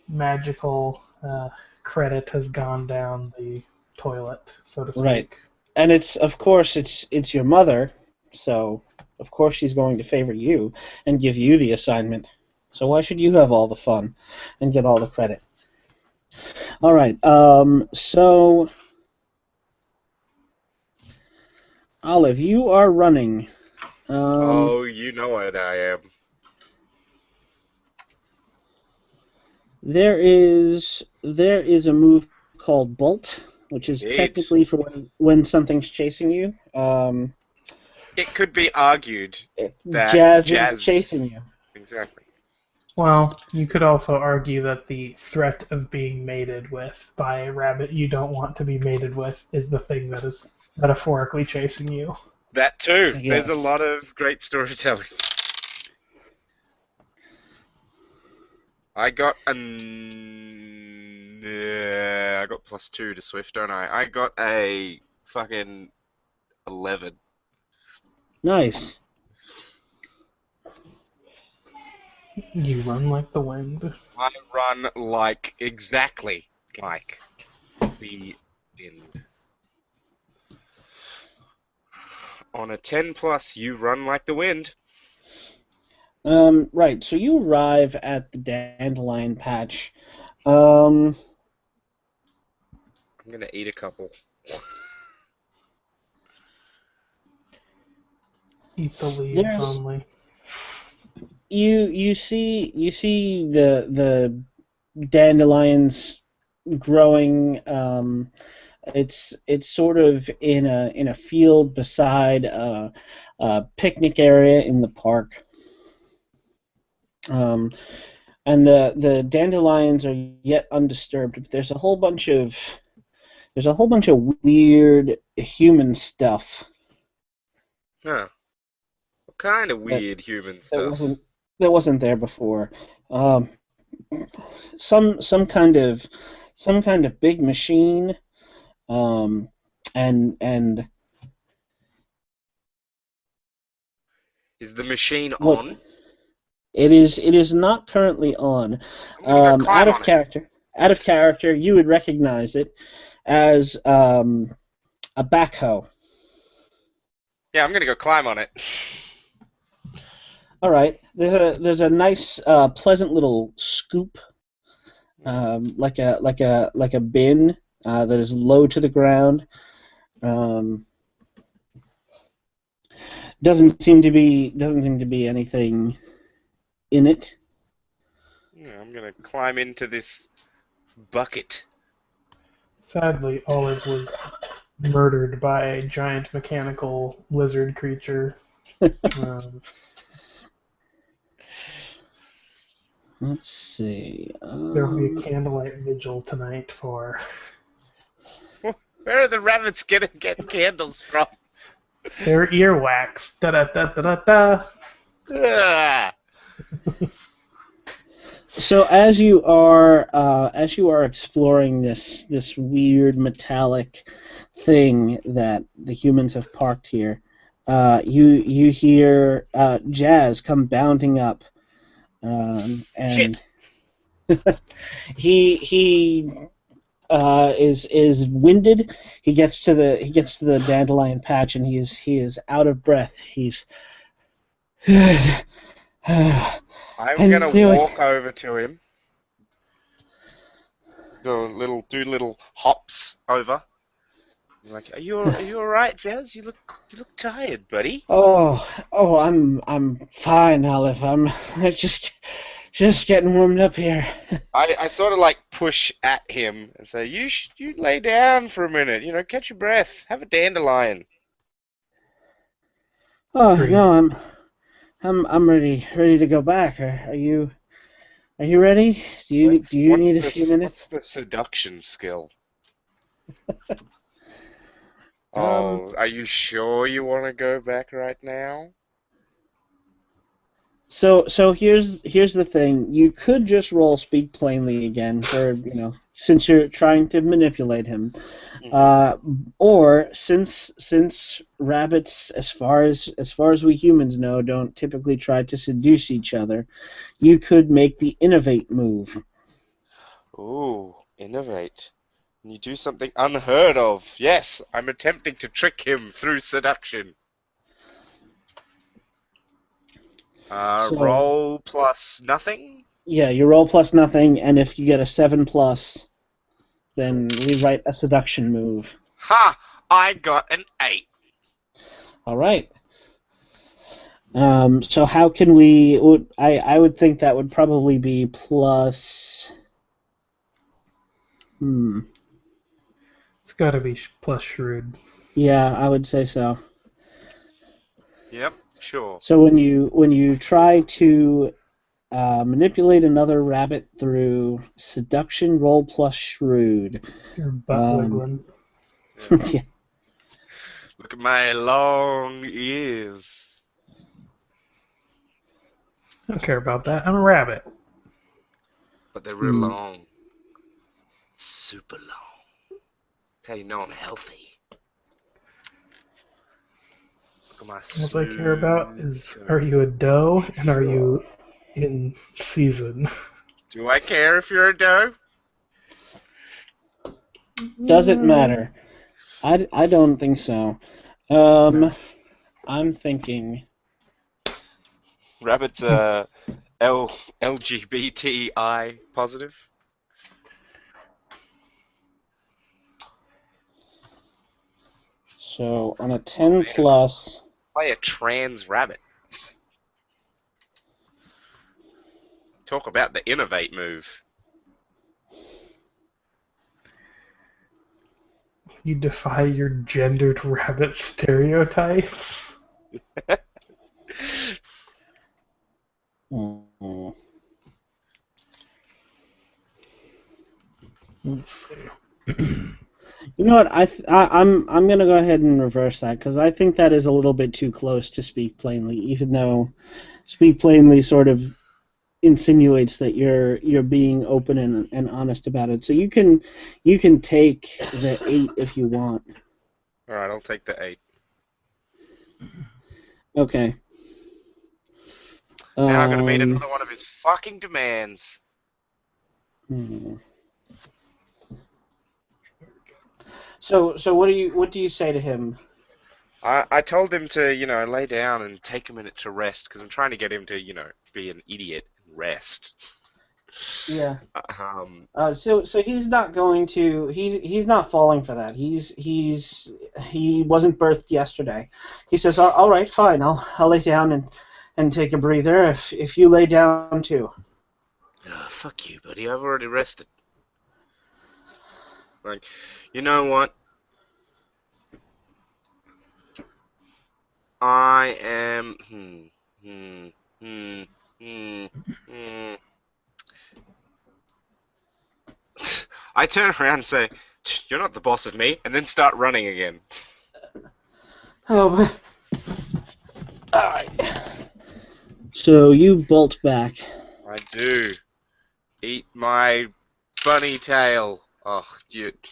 magical credit has gone down the toilet, so to Right. speak. And it's your mother, so of course she's going to favor you and give you the assignment. So why should you have all the fun and get all the credit? All right. So Olive, you are running. Um, Oh, you know what I am. there is a move called Bolt, which is Indeed. technically for when something's chasing you. It could be argued that Jazz is Jazz. chasing you. Exactly. Well, you could also argue that the threat of being mated with by a rabbit you don't want to be mated with is the thing that is metaphorically chasing you. That too. There's a Yes. lot of great storytelling. I got I got +2 to Swift, don't I? I got a fucking 11. Nice. You run like the wind. I run exactly like the wind. On a 10 plus, you run like the wind. Right. So you arrive at the dandelion patch. Um, I'm gonna eat a couple. Eat the leaves there's only. you see the dandelions growing. It's sort of in a field beside a picnic area in the park. Um, and the dandelions are yet undisturbed, but there's a whole bunch of weird human stuff Huh. What kind of that weird human that stuff? wasn't there before. Um, some kind of big machine, um, and Is the machine what on? it is not currently on. I'm gonna go Out climb of on it. character. Out of character, you would recognize it as a backhoe. Yeah, I'm gonna go climb on it. All right. There's a nice, pleasant little scoop, like a bin that is low to the ground. Um, doesn't seem to be anything in it. Yeah, I'm gonna climb into this bucket. Sadly, Olive was murdered by a giant mechanical lizard creature. Um, Let's see. there will be a candlelight vigil tonight for Where are the rabbits gonna get candles from? their earwax. Da da da da da da. Ah, So as you are exploring this weird metallic thing that the humans have parked here, you hear Jazz come bounding up, and shit! he is winded. He gets to the dandelion patch, and he is out of breath. He's I I'm gonna knew it. walk over to him. Do little hops over. I'm like, are you all right, Jazz? You look tired, buddy. Oh, I'm fine, Olive. I'm just getting warmed up here. I sort of like push at him and say, you lay down for a minute. Catch your breath. Have a dandelion. Oh Agreed. no, I'm ready to go back. Are you ready? Do you What's do you what's need a few this? What's minutes? the seduction skill? Um, Oh, are you sure you want to go back right now? so here's the thing. You could just roll speak plainly again since you're trying to manipulate him. Hmm. Uh, or since rabbits, as far as we humans know, don't typically try to seduce each other, you could make the innovate move. Ooh, innovate. You do something unheard of. Yes, I'm attempting to trick him through seduction. So Roll plus nothing? yeah, you roll plus nothing, and if you get a 7+, Cool. then rewrite a seduction move. Ha! I got an 8. All right. So how can we? I would think that would probably be plus. Hmm. It's got to be plus shrewd. Yeah, I would say so. Yep, sure. So when you try to manipulate another rabbit through seduction, roll plus shrewd. Your butt Um, wiggling. Yeah. yeah. Look at my long ears. I don't care about that. I'm a rabbit. But they're real Hmm. long. Super long. That's how you know I'm healthy. Look at my All I care about smooth is, are coat. you a doe and are you in season? Do I care if you're a doe? Doesn't Mm, matter. I don't think so. no. I'm thinking. Rabbits LGBTI positive. So on a Oh 10 man, plus, play a trans rabbit. Talk about the innovate move. You defy your gendered rabbit stereotypes. Mm. Let's see. You know what? I'm gonna go ahead and reverse that because I think that is a little bit too close to speak plainly. Even though speak plainly sort of insinuates that you're being open and honest about it. So you can take the 8 if you want. Alright, I'll take the 8. Okay. Now I gotta meet Um. another one of his fucking demands. hmm. So what do you say to him? I told him to, lay down and take a minute to rest, because I'm trying to get him to, be an idiot and rest. Yeah. Um, So he's not going to he's not falling for that. He wasn't birthed yesterday. He says, all right, fine. I'll lay down and take a breather if you lay down too. fuck you, buddy. I've already rested. Like, you know what? I am. Hmm, hmm, hmm, hmm. I turn around and say, "You're not the boss of me," and then start running again. Oh, but, all right. So you bolt back. I do. Eat my bunny tail. Oh,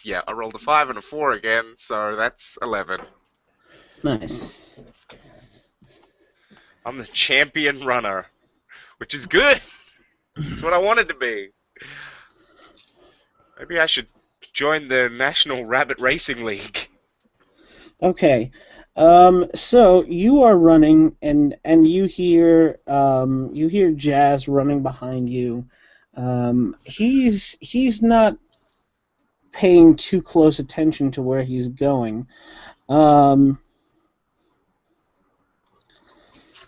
yeah, I rolled a 5 and a 4 again, so that's 11. Nice. I'm the champion runner, which is good. It's what I wanted to be. Maybe I should join the National Rabbit Racing League. Okay. So you are running and you hear Jazz running behind you. He's not paying too close attention to where he's going. Um,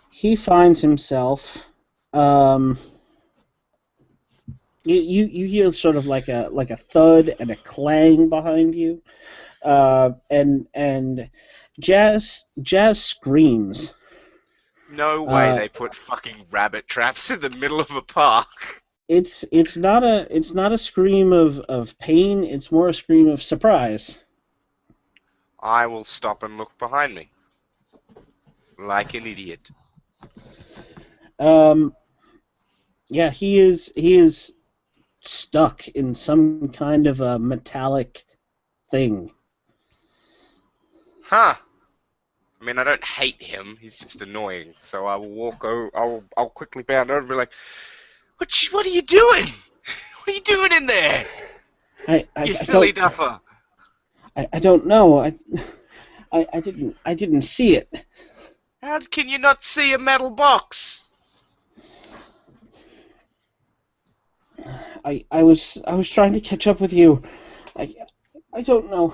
he finds himself. Um, you hear sort of like a thud and a clang behind you, and Jazz screams. No way Uh, they put fucking rabbit traps in the middle of a park. it's not a scream of pain. It's more a scream of surprise. I will stop and look behind me. Like an idiot. Um, yeah, he is stuck in some kind of a metallic thing. Huh. I mean, I don't hate him. He's just annoying. So I will walk over. I'll quickly bound over and be like, What are you doing? What are you doing in there? I, I, You I silly don't duffer. I don't know. I didn't see it. How can you not see a metal box? I was trying to catch up with you. I I don't know.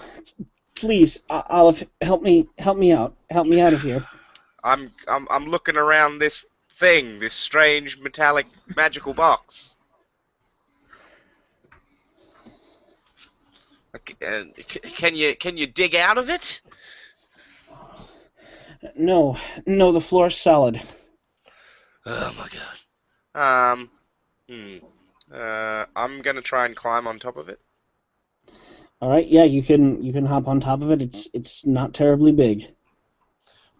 Please, Olive, help me out. Help me out of here. I'm looking around this thing, this strange metallic magical box. Can you dig out of it? No, no, the floor's solid. Oh my god. Hmm. I'm gonna try and climb on top of it. All right, yeah, you can hop on top of it. It's not terribly big.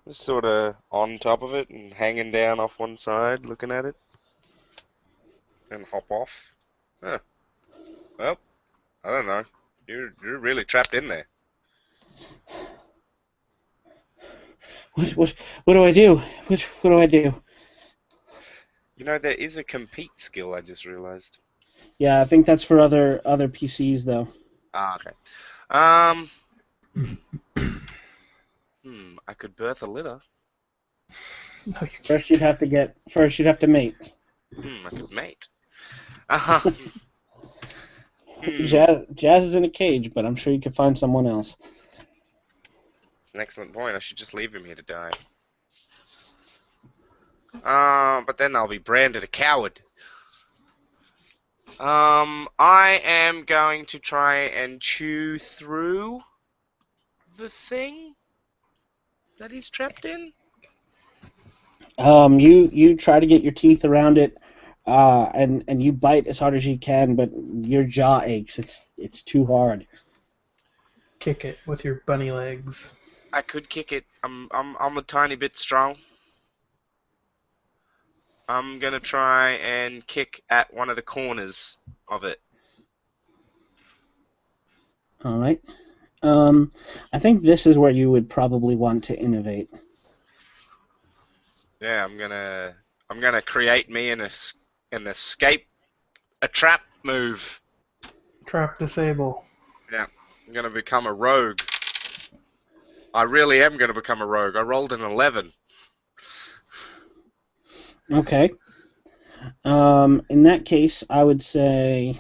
Just sort of on top of it and hanging down off one side, looking at it, and hop off. Huh. Well, I don't know. You're really trapped in there. What do I do? What do I do? There is a compete skill, I just realized. Yeah, I think that's for other PCs though. Ah, okay. Um, I could birth a litter. No, you First can't. you'd have to mate. I could mate. Um, hmm, Jazz is in a cage, but I'm sure you could find someone else. it's an excellent point. I should just leave him here to die. But then I'll be branded a coward. I am going to try and chew through the thing that he's trapped in? You try to get your teeth around it, and you bite as hard as you can, but your jaw aches. It's too hard. Kick it with your bunny legs. I could kick it. I'm a tiny bit strong. I'm gonna try and kick at one of the corners of it. All right. I think this is where you would probably want to innovate. Yeah, I'm gonna create me an escape, a trap move. Trap disable. Yeah, I'm gonna become a rogue. I really am gonna become a rogue. I rolled an 11. Okay. In that case, I would say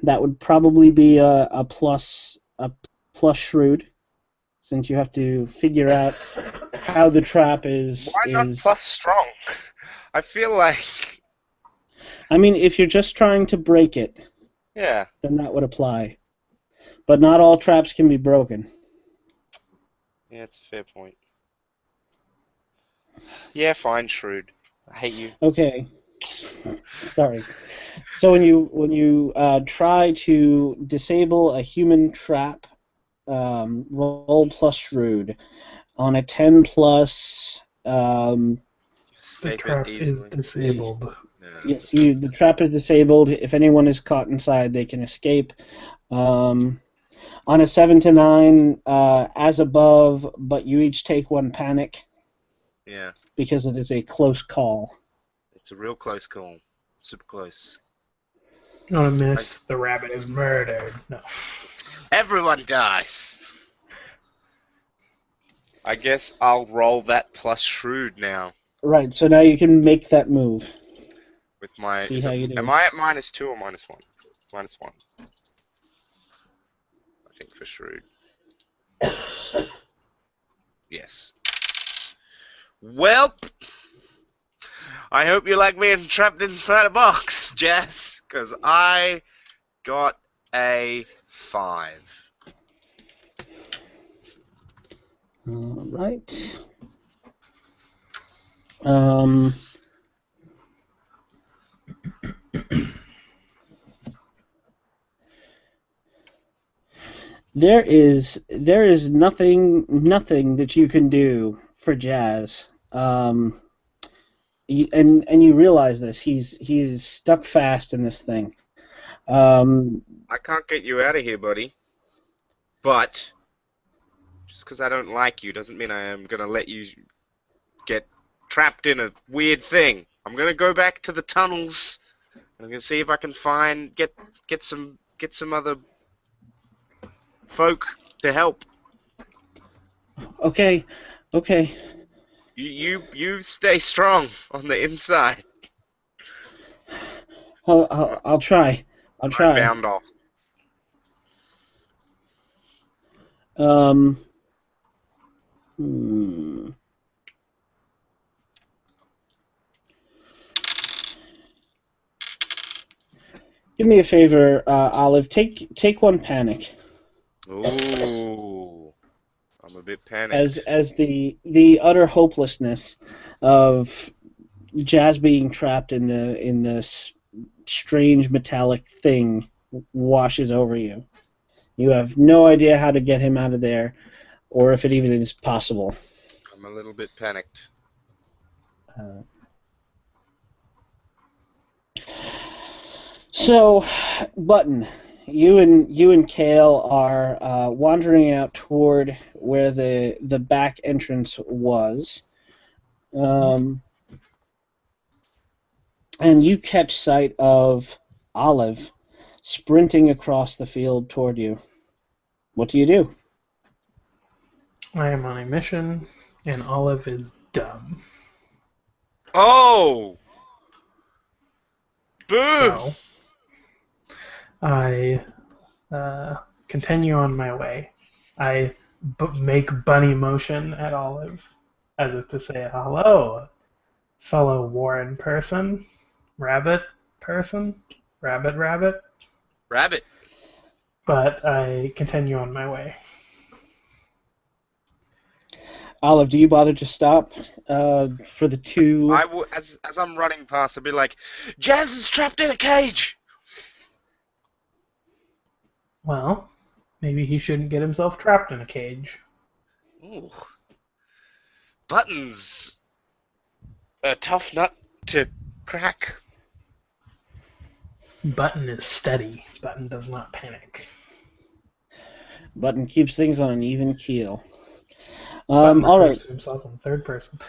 that would probably be a plus shrewd, since you have to figure out how the trap Why not is. plus strong? I feel like, I mean, if you're just trying to break it, yeah, then that would apply. But not all traps can be broken. yeah, it's a fair point. Yeah, fine, shrewd. I hate you. Okay. Sorry. So when you try to disable a human trap, roll plus shrewd. On a 10 plus, The Escape it trap is easily. disabled. Yeah. yes, the trap is disabled. If anyone is caught inside, they can escape. On a 7 to 9, as above, but you each take one panic Yeah, because it is a close call. it's a real close call. Super close. Not a miss. The rabbit is murdered. No. Everyone dies. I guess I'll roll that plus shrewd now Right, so now you can make that move. with my. See how you do. Am I at -2 or -1? -1. I think for shrewd. Yes. Well, I hope you like being trapped inside a box, Jess, because I got a 5. All right. Um, there is nothing that you can do for Jazz. And you realize this. He's stuck fast in this thing. I can't get you out of here, buddy. But just because I don't like you doesn't mean I am gonna let you get trapped in a weird thing. I'm gonna go back to the tunnels. I'm gonna see if I can find get some other folk to help. Okay, okay. You stay strong on the inside. I'll try. I'll I try. bound off. Um. Hmm. Give me a favor, Olive. Take one panic. Ooh, I'm a bit As panicked. as the utter hopelessness of Jazz being trapped in this strange metallic thing washes over you. You have no idea how to get him out of there, or if it even is possible. I'm a little bit panicked. Uh, so, Button, you and Kale are wandering out toward where the back entrance was, um, and you catch sight of Olive sprinting across the field toward you. What do you do? I am on a mission, and Olive is dumb. Oh, boo! So I continue on my way. I make bunny motion at Olive, as if to say, "Hello, fellow Warren person, rabbit person, rabbit rabbit." Rabbit. but I continue on my way. Olive, do you bother to stop for the two? As I'm running past, I'll be like, Jazz is trapped in a cage. Well, maybe he shouldn't get himself trapped in a cage. Ooh. Button's a tough nut to crack. Button is steady. Button does not panic. Button keeps things on an even keel. Button All refers right. to himself in third person.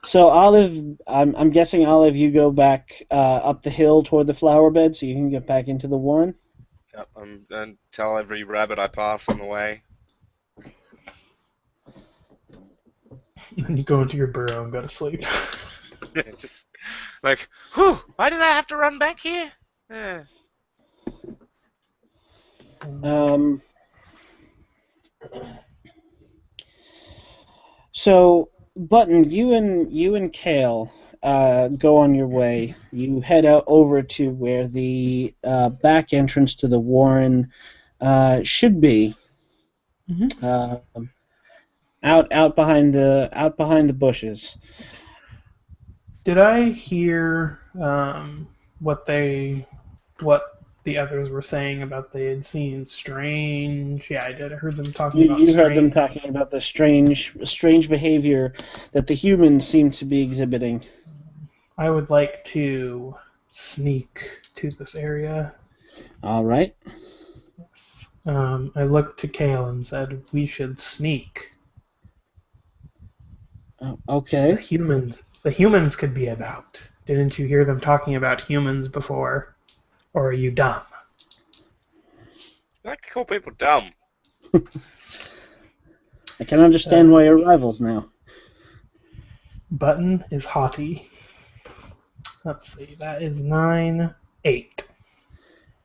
So Olive, I'm guessing Olive, you go back up the hill toward the flower bed, so you can get back into the warren. Yep, and tell every rabbit I pass on the way. Then you go into your burrow and go to sleep. Just like, whew, why did I have to run back here? Um, so Button, you and Kale go on your way. You head out over to where the back entrance to the warren should be. Mm-hmm. Out behind the bushes. Did I hear what the others were saying about they had seen strange? Yeah, I did. I heard them talking about You heard them strange. talking about the strange behavior that the humans seem to be exhibiting. I would like to sneak to this area. All right. Yes. I looked to Kale and said we should sneak. The Okay. humans could be about. Didn't you hear them talking about humans before? Or are you dumb? I like to call people dumb. I can understand why you're rivals now. Button is haughty. Let's see, that is 9, 8.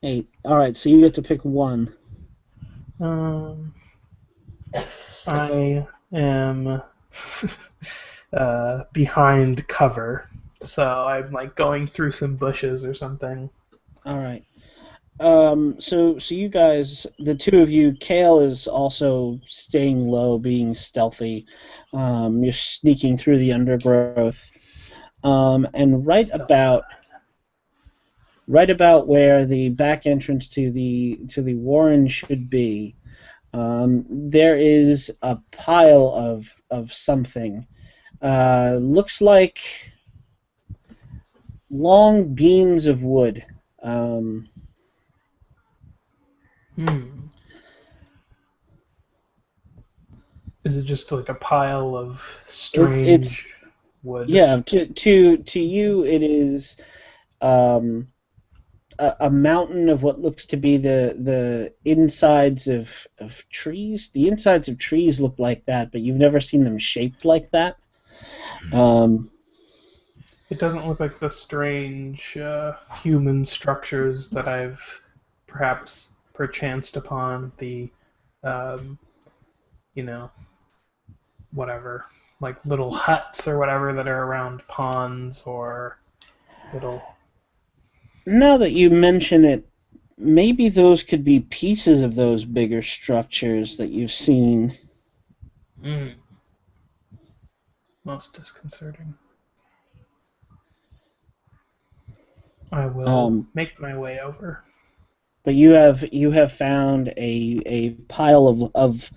8. All right, so you get to pick one. I am behind cover, so I'm like going through some bushes or something. All right. So you guys, the two of you, Kale is also staying low, being stealthy. You're sneaking through the undergrowth. And right about where the back entrance to the warren should be, there is a pile of something. Looks like long beams of wood. Is it just like a pile of It's strange wood? yeah. To you, it is a mountain of what looks to be the insides of trees. The insides of trees look like that, but you've never seen them shaped like that. It doesn't look like the strange human structures that I've perhaps perchanced upon the, um, you know, whatever, like little huts or whatever that are around ponds or little. Now that you mention it, maybe those could be pieces of those bigger structures that you've seen. Most disconcerting. I will make my way over. But you have found a pile of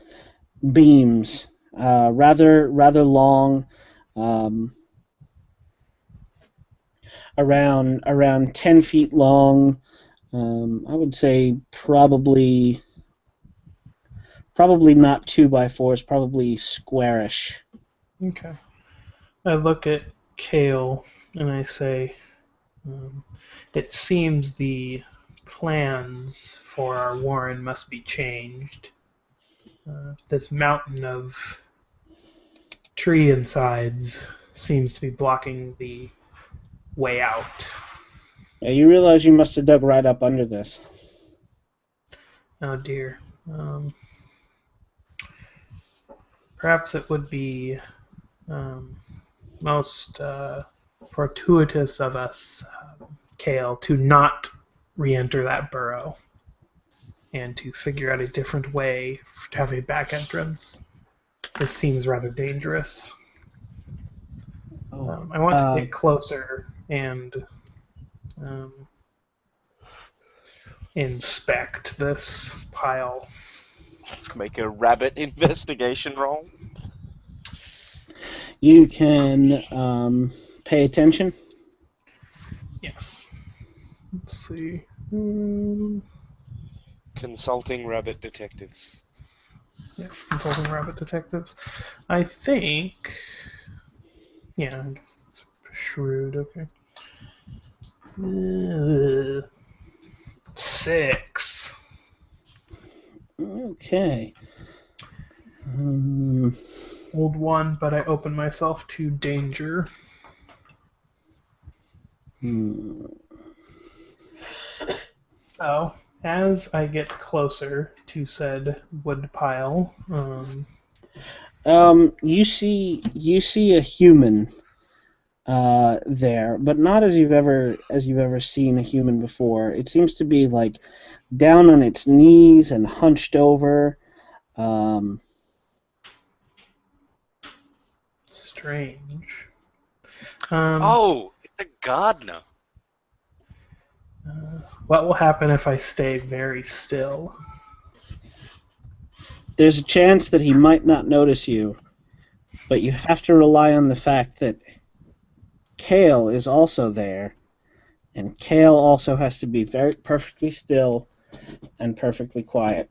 beams, rather long, around 10 feet long. I would say probably not 2x4s, probably squarish. Okay. I look at Kale and I say, it seems the plans for our warren must be changed. This mountain of tree insides seems to be blocking the way out. Yeah, you realize you must have dug right up under this. Oh dear. Perhaps it would be most fortuitous of us, Kale, to not re-enter that burrow. and to figure out a different way to have a back entrance. This seems rather dangerous. Oh, I want to get closer and um, inspect this pile. Make a rabbit investigation roll. you can pay attention. Yes. Let's see. Consulting rabbit detectives. Yes, consulting rabbit detectives. I think. Yeah, I guess that's shrewd. Okay. 6. Okay. Old one, but I open myself to danger. So, as I get closer to said wood pile, you see a human there, but not as you've ever seen a human before. It seems to be like down on its knees and hunched over. strange. It's a gardener. What will happen if I stay very still? There's a chance that he might not notice you, but you have to rely on the fact that Kale is also there, and Kale also has to be very perfectly still and perfectly quiet.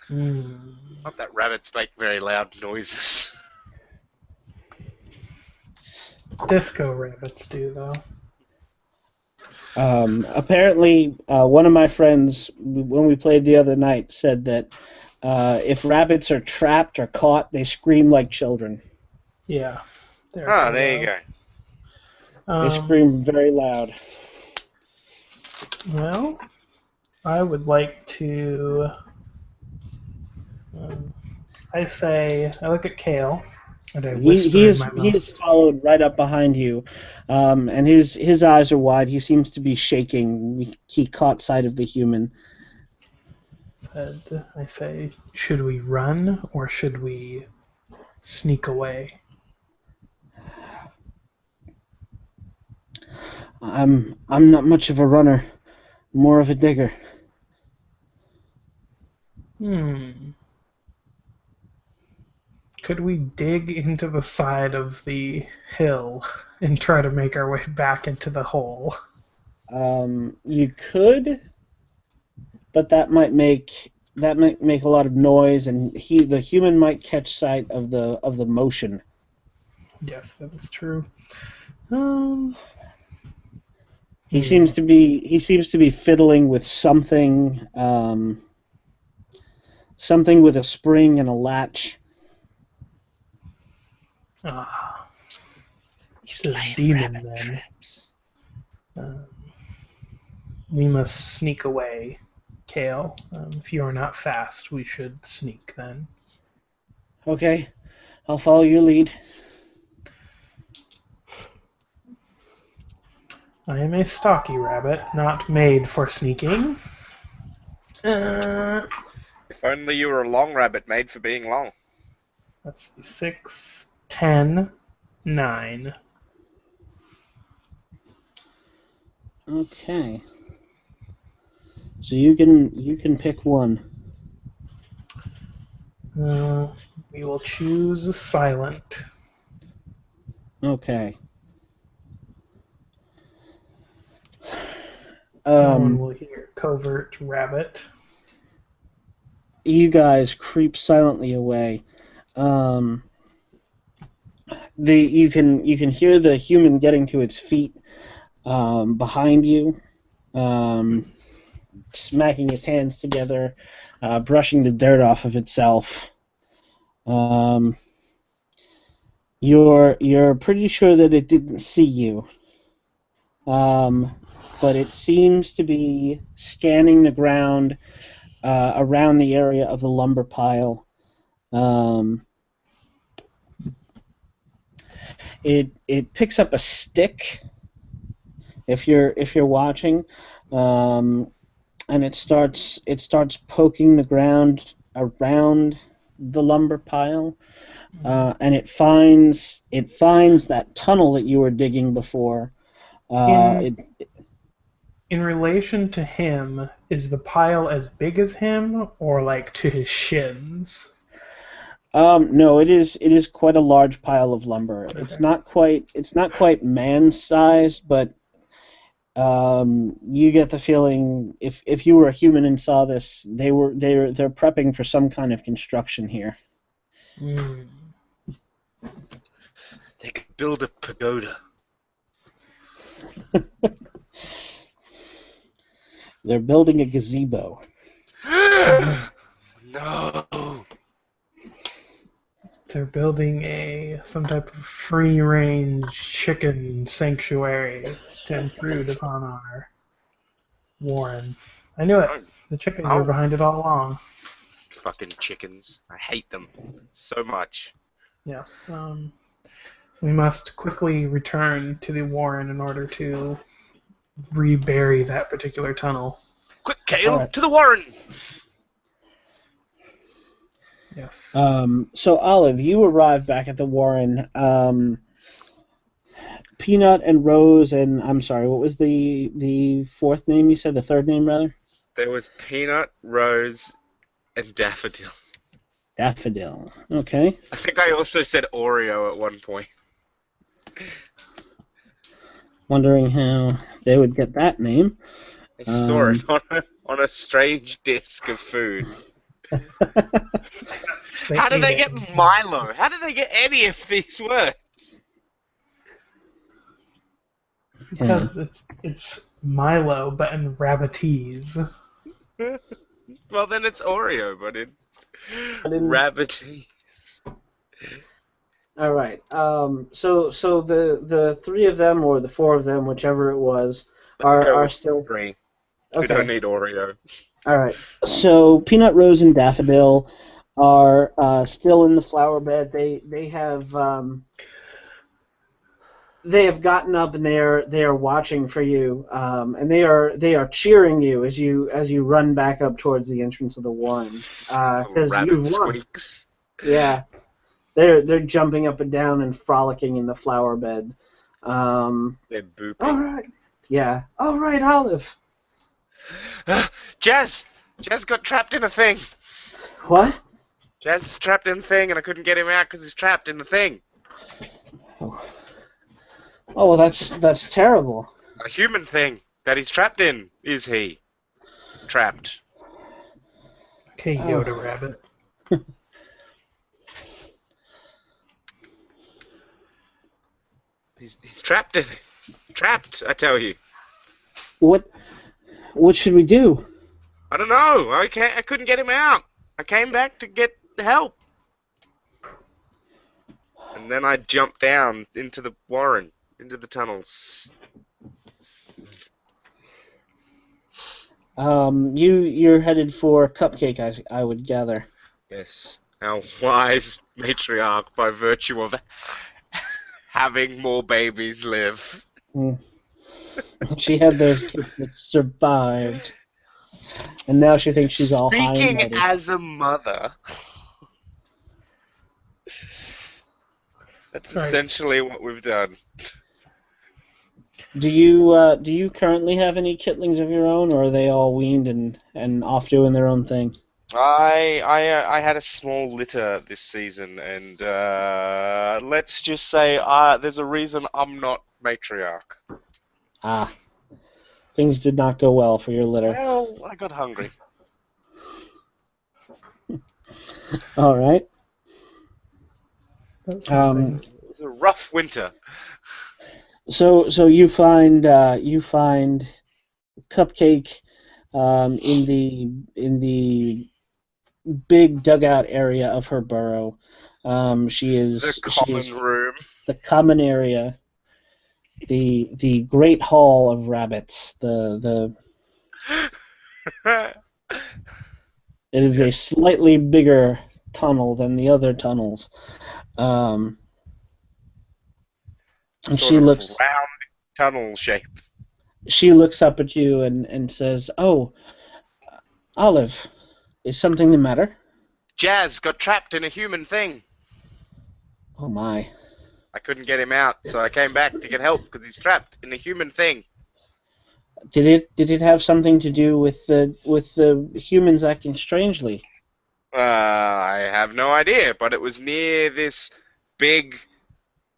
Not that rabbits make very loud noises. Disco rabbits do, though. Apparently, one of my friends, when we played the other night, said that if rabbits are trapped or caught, they scream like children. Yeah. There you go. They scream very loud. Well, I would like to. I look at Kale, and I whisper in my He mouth. is followed right up behind you, and his eyes are wide. He seems to be shaking. He caught sight of the human. I say, should we run or should we sneak away? I'm not much of a runner, more of a digger. Could we dig into the side of the hill and try to make our way back into the hole? You could, but that might make a lot of noise, and the human might catch sight of the motion. Yes, that is true. He seems to be fiddling with something, something with a spring and a latch. He's a demon then. We must sneak away, Kale. If you are not fast, we should sneak then. Okay, I'll follow your lead. I am a stocky rabbit, not made for sneaking. If only you were a long rabbit made for being long. Let's see, 6, 10, 9. Okay. So you can pick one. We will choose silent. Okay. No one will hear covert rabbit. You guys creep silently away. You can hear the human getting to its feet behind you, smacking its hands together, brushing the dirt off of itself. You're pretty sure that it didn't see you, but it seems to be scanning the ground around the area of the lumber pile. It picks up a stick if you're watching, and it starts poking the ground around the lumber pile, and it finds that tunnel that you were digging before. In It in relation to him, is the pile as big as him or like to his shins? No, it is quite a large pile of lumber. It's Okay. not quite man-sized, but you get the feeling if you were a human and saw this, they're prepping for some kind of construction here. Mm. They could build a pagoda. They're building a gazebo. No. They're building some type of free-range chicken sanctuary to intrude upon our warren. I knew it. Oh, The chickens were oh, behind it all along. fucking chickens. I hate them so much. Yes. We must quickly return to the warren in order to rebury that particular tunnel. Quick, All Kale, right. to the warren! Yes. So Olive, you arrive back at the Warren. Peanut and Rose and I'm sorry, what was the fourth name you said? The third name rather? There was Peanut, Rose, and Daffodil. Daffodil. Okay. I think I also said Oreo at one point. Wondering how they would get that name. I saw it Um, on a strange disc of food. They How did ate they it. get Milo? How did they get any of these words? yeah. Because it's Milo, but in rabbitese. Well, then it's Oreo, but in But in, rabbitese. all right. So the three of them or the four of them, whichever it was, Let's are go are with still 3. We don't okay. need Oreo. All right. So Peanut, Rose, and Daffodil are still in the flower bed. They have gotten up and they are watching for you, and they are cheering you as you run back up towards the entrance of the warren, because Rabbit you've won. squeaks. Yeah, they're jumping up and down and frolicking in the flower bed. They're All booping. right, yeah, all right, Olive. Jazz! Jazz got trapped in a thing. What? Jazz is trapped in the thing, and I couldn't get him out because he's trapped in the thing. Oh, well, that's terrible. A human thing that he's trapped in, is he? Trapped. Okay, Oh, Yoda Rabbit. He's trapped in it. Trapped, I tell you. what should we do? I don't know. I couldn't get him out. I came back to get help. And then I jumped down into the warren, into the tunnels. You're headed for Cupcake, I would gather. Yes, our wise matriarch by virtue of having more babies live. Hmm. She had those kids that survived, and now she thinks she's all high and Speaking mighty. as a mother, that's That's right. essentially what we've done. Do you currently have any kitlings of your own, or are they all weaned and off doing their own thing? I had a small litter this season, and let's just say there's a reason I'm not matriarch. Ah, things did not go well for your litter. Well, I got hungry. All right. That's Um, something. It was a rough winter. so you find Cupcake in the big dugout area of her burrow. She The is common room. the common area, the great hall of rabbits. It is a Yes, slightly bigger tunnel than the other tunnels. Um, and sort she of looks round tunnel shape. she looks up at you and says, "Oh, Olive, is something the matter? Jazz got trapped in a human thing. Oh my. I couldn't get him out, so I came back to get help because he's trapped in a human thing. Did it have something to do with the humans acting strangely? I have no idea, but it was near this big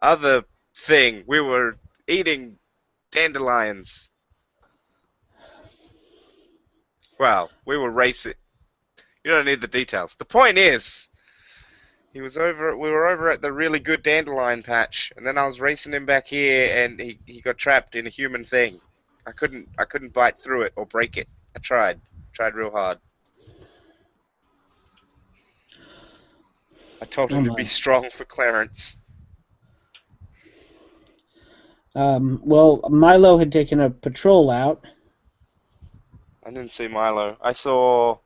other thing. We were eating dandelions. Well, we were racing. You don't need the details. The point is, we were over at the really good dandelion patch, and then I was racing him back here, and he got trapped in a human thing. I couldn't bite through it or break it. I tried real hard. I told Oh him to be my. strong for Clarence. Well, Milo had taken a patrol out. I didn't see Milo. I saw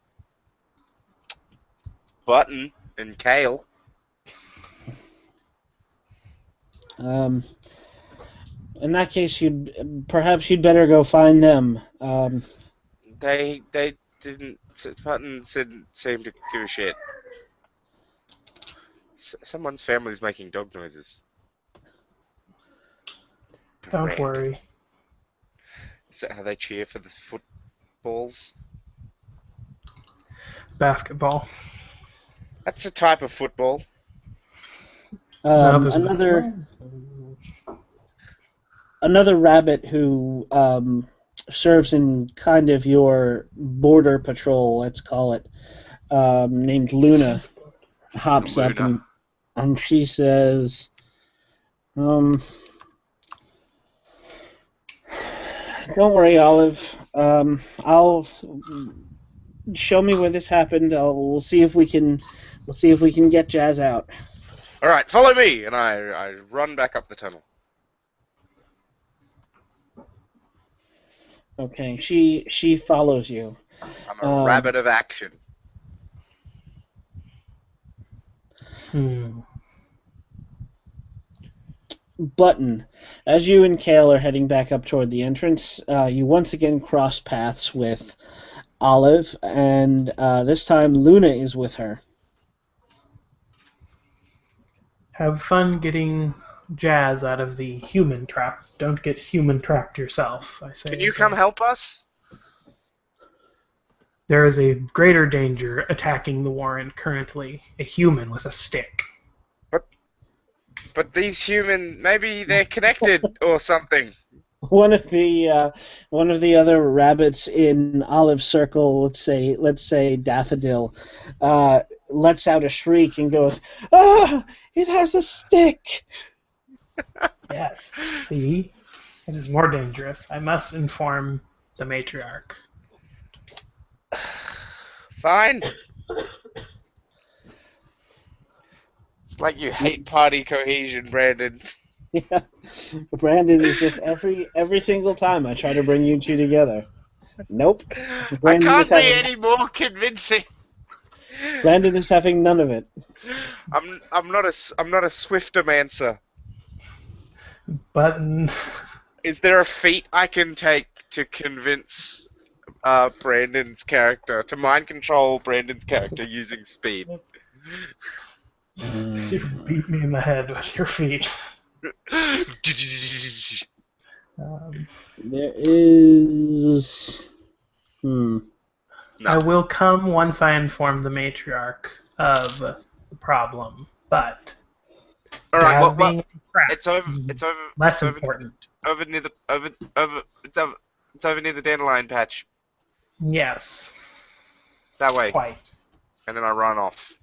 Button and Kale. Um, in that case, you'd better go find them. They didn't. Button didn't seem to give a shit. Someone's family's making dog noises. Don't Brandon. worry. Is that how they cheer for the footballs? Basketball. That's a type of football. No, there's Another rabbit who serves in kind of your border patrol, let's call it, named Luna, hops up Luna. and she says, um, "Don't worry, Olive. I'll show me where this happened. We'll see if we can get Jazz out." All right, follow me, and I run back up the tunnel. Okay, she follows you. I'm a rabbit of action. Button. As you and Kale are heading back up toward the entrance, you once again cross paths with Olive, and this time Luna is with her. Have fun getting Jazz out of the human trap. Don't get human trapped yourself, I say. Can you come help us? There is a greater danger attacking the Warren currently. A human with a stick. But these human, maybe they're connected or something. One of the other rabbits in Olive's circle, let's say Daffodil, lets out a shriek and goes, "Ah! It has a stick!" Yes. See? It is more dangerous. I must inform the matriarch. Fine. It's like you hate party cohesion, Brandon. Yeah. Brandon is just every single time I try to bring you two together. Nope. I Brandon is can't be having any more convincing. Brandon is having none of it. I'm not a swiftomancer. Button. Is there a feat I can take to convince Brandon's character to mind control Brandon's character using speed? You beat me in the head with your feet. There is. No. I will come once I inform the matriarch of the problem, but All right, Jazz being trapped it's over. is It's over. less It's over, important. over near the over. It's over near the dandelion patch. Yes, It's that way, quite. and then I run off.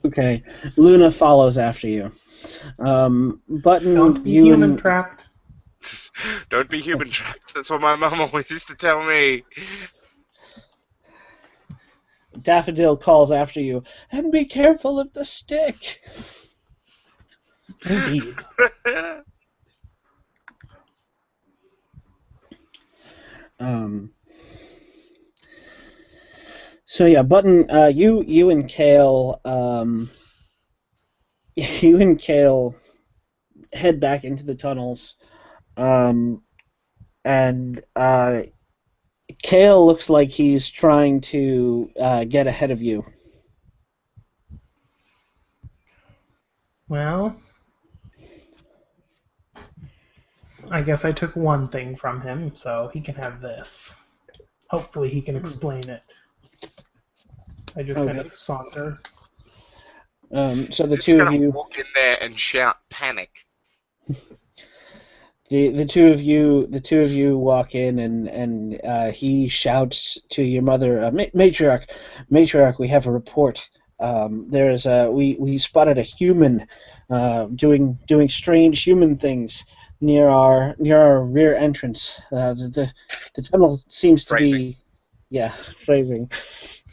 Okay. Luna follows after you. Button, Don't be you human and trapped. Don't be human trapped. That's what my mum always used to tell me. Daffodil calls after you. And be careful of the stick. Indeed. So yeah, Button, you and Kale, you and Kale head back into the tunnels, and Kale looks like he's trying to get ahead of you. Well, I guess I took one thing from him, so he can have this. Hopefully, he can explain it. I just kind Okay. of saunter. So He's the just two of gonna you, walk in there and shout panic. the two of you walk in, and he shouts to your mother, matriarch, we have a report. There's we spotted a human doing strange human things near our rear entrance. The tunnel seems to Phrasing. be, yeah, phrasing.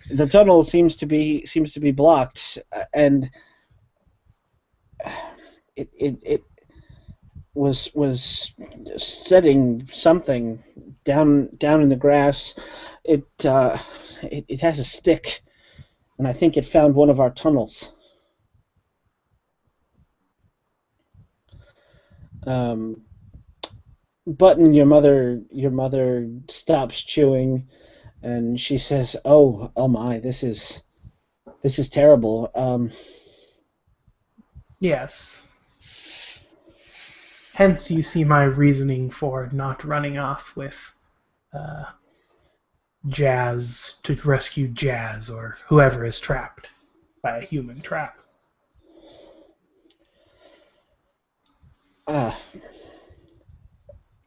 The tunnel seems to be blocked, and it was setting something down in the grass. It has a stick, and I think it found one of our tunnels. Um, Button, your mother stops chewing, and she says, "Oh my, this is terrible." Yes. Hence, you see my reasoning for not running off with uh, Jazz to rescue Jazz or whoever is trapped by a human trap. Uh,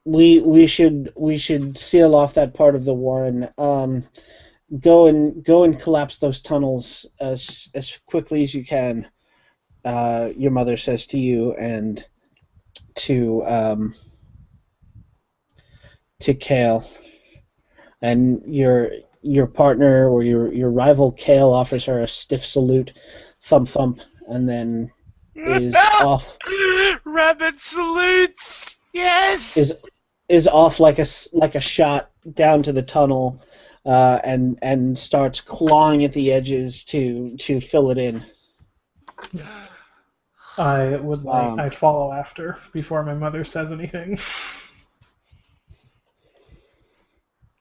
we should seal off that part of the warren. Go and collapse those tunnels as quickly as you can. Your mother says to you and to Kale, and your partner or your rival Kale offers her a stiff salute, thump thump, and then is off Rabbit salutes. is Yes. is off like a shot down to the tunnel, and starts clawing at the edges to fill it in. Yes. I Um, follow after before my mother says anything.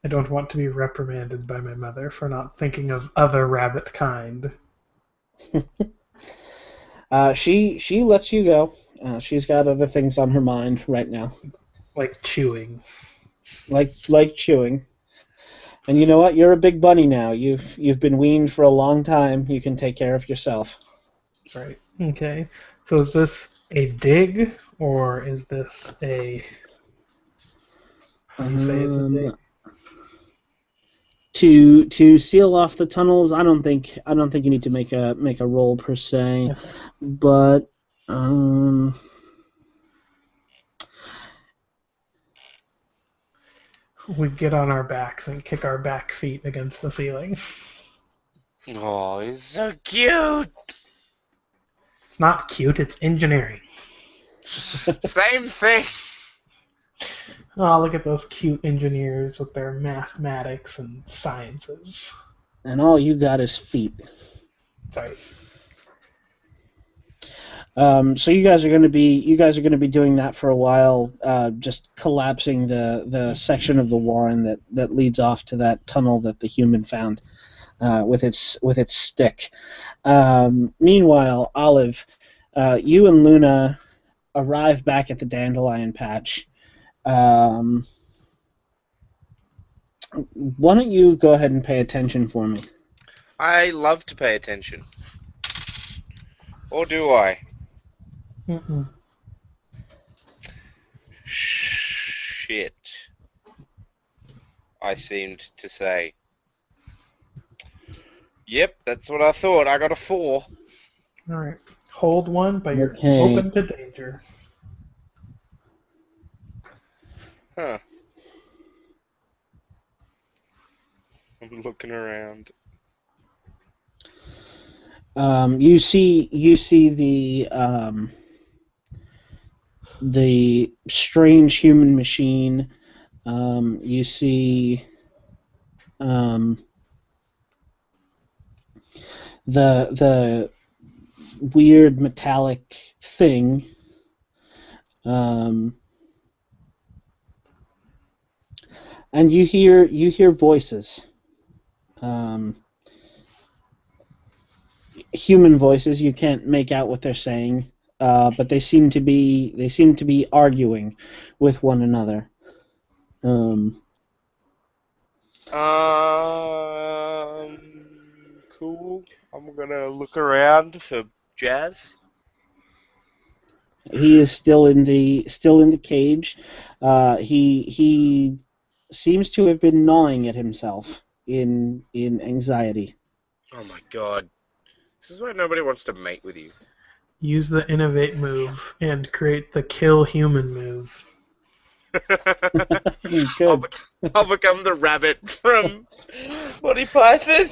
I don't want to be reprimanded by my mother for not thinking of other rabbit kind. she lets you go. She's got other things on her mind right now, Like chewing. like chewing. And you know what? You're a big bunny now. You've been weaned for a long time. You can take care of yourself. That's right. Okay. So is this a dig or is this a you say it's a dig? Um, to seal off the tunnels, I don't think you need to make a roll per se, Okay. but um, We get on our backs and kick our back feet against the ceiling. Oh, he's so cute. It's not cute, it's engineering. Same thing. Oh, look at those cute engineers with their mathematics and sciences. and all you got is feet. Sorry. So you guys are going to be doing that for a while, just collapsing the section of the warren that leads off to that tunnel that the human found with its stick. Meanwhile, Olive, you and Luna arrive back at the dandelion patch. Um, why don't you go ahead and pay attention for me? I love to pay attention. Or do I? Mm-mm. Shit. I seemed to say. Yep, that's what I thought. I got a 4. All right. Hold one, but you're Okay. open to danger. Huh. I'm looking around. You see the strange human machine. You see um, the weird metallic thing. Um, and you hear voices, um, human voices. You can't make out what they're saying, but they seem to be arguing with one another. Um, Cool. I'm gonna look around for Jazz. he is still in the cage. He seems to have been gnawing at himself in anxiety. Oh my god. This is why nobody wants to mate with you. Use the innovate move and create the kill human move. I'll, Good. I'll become the rabbit from Monty Python.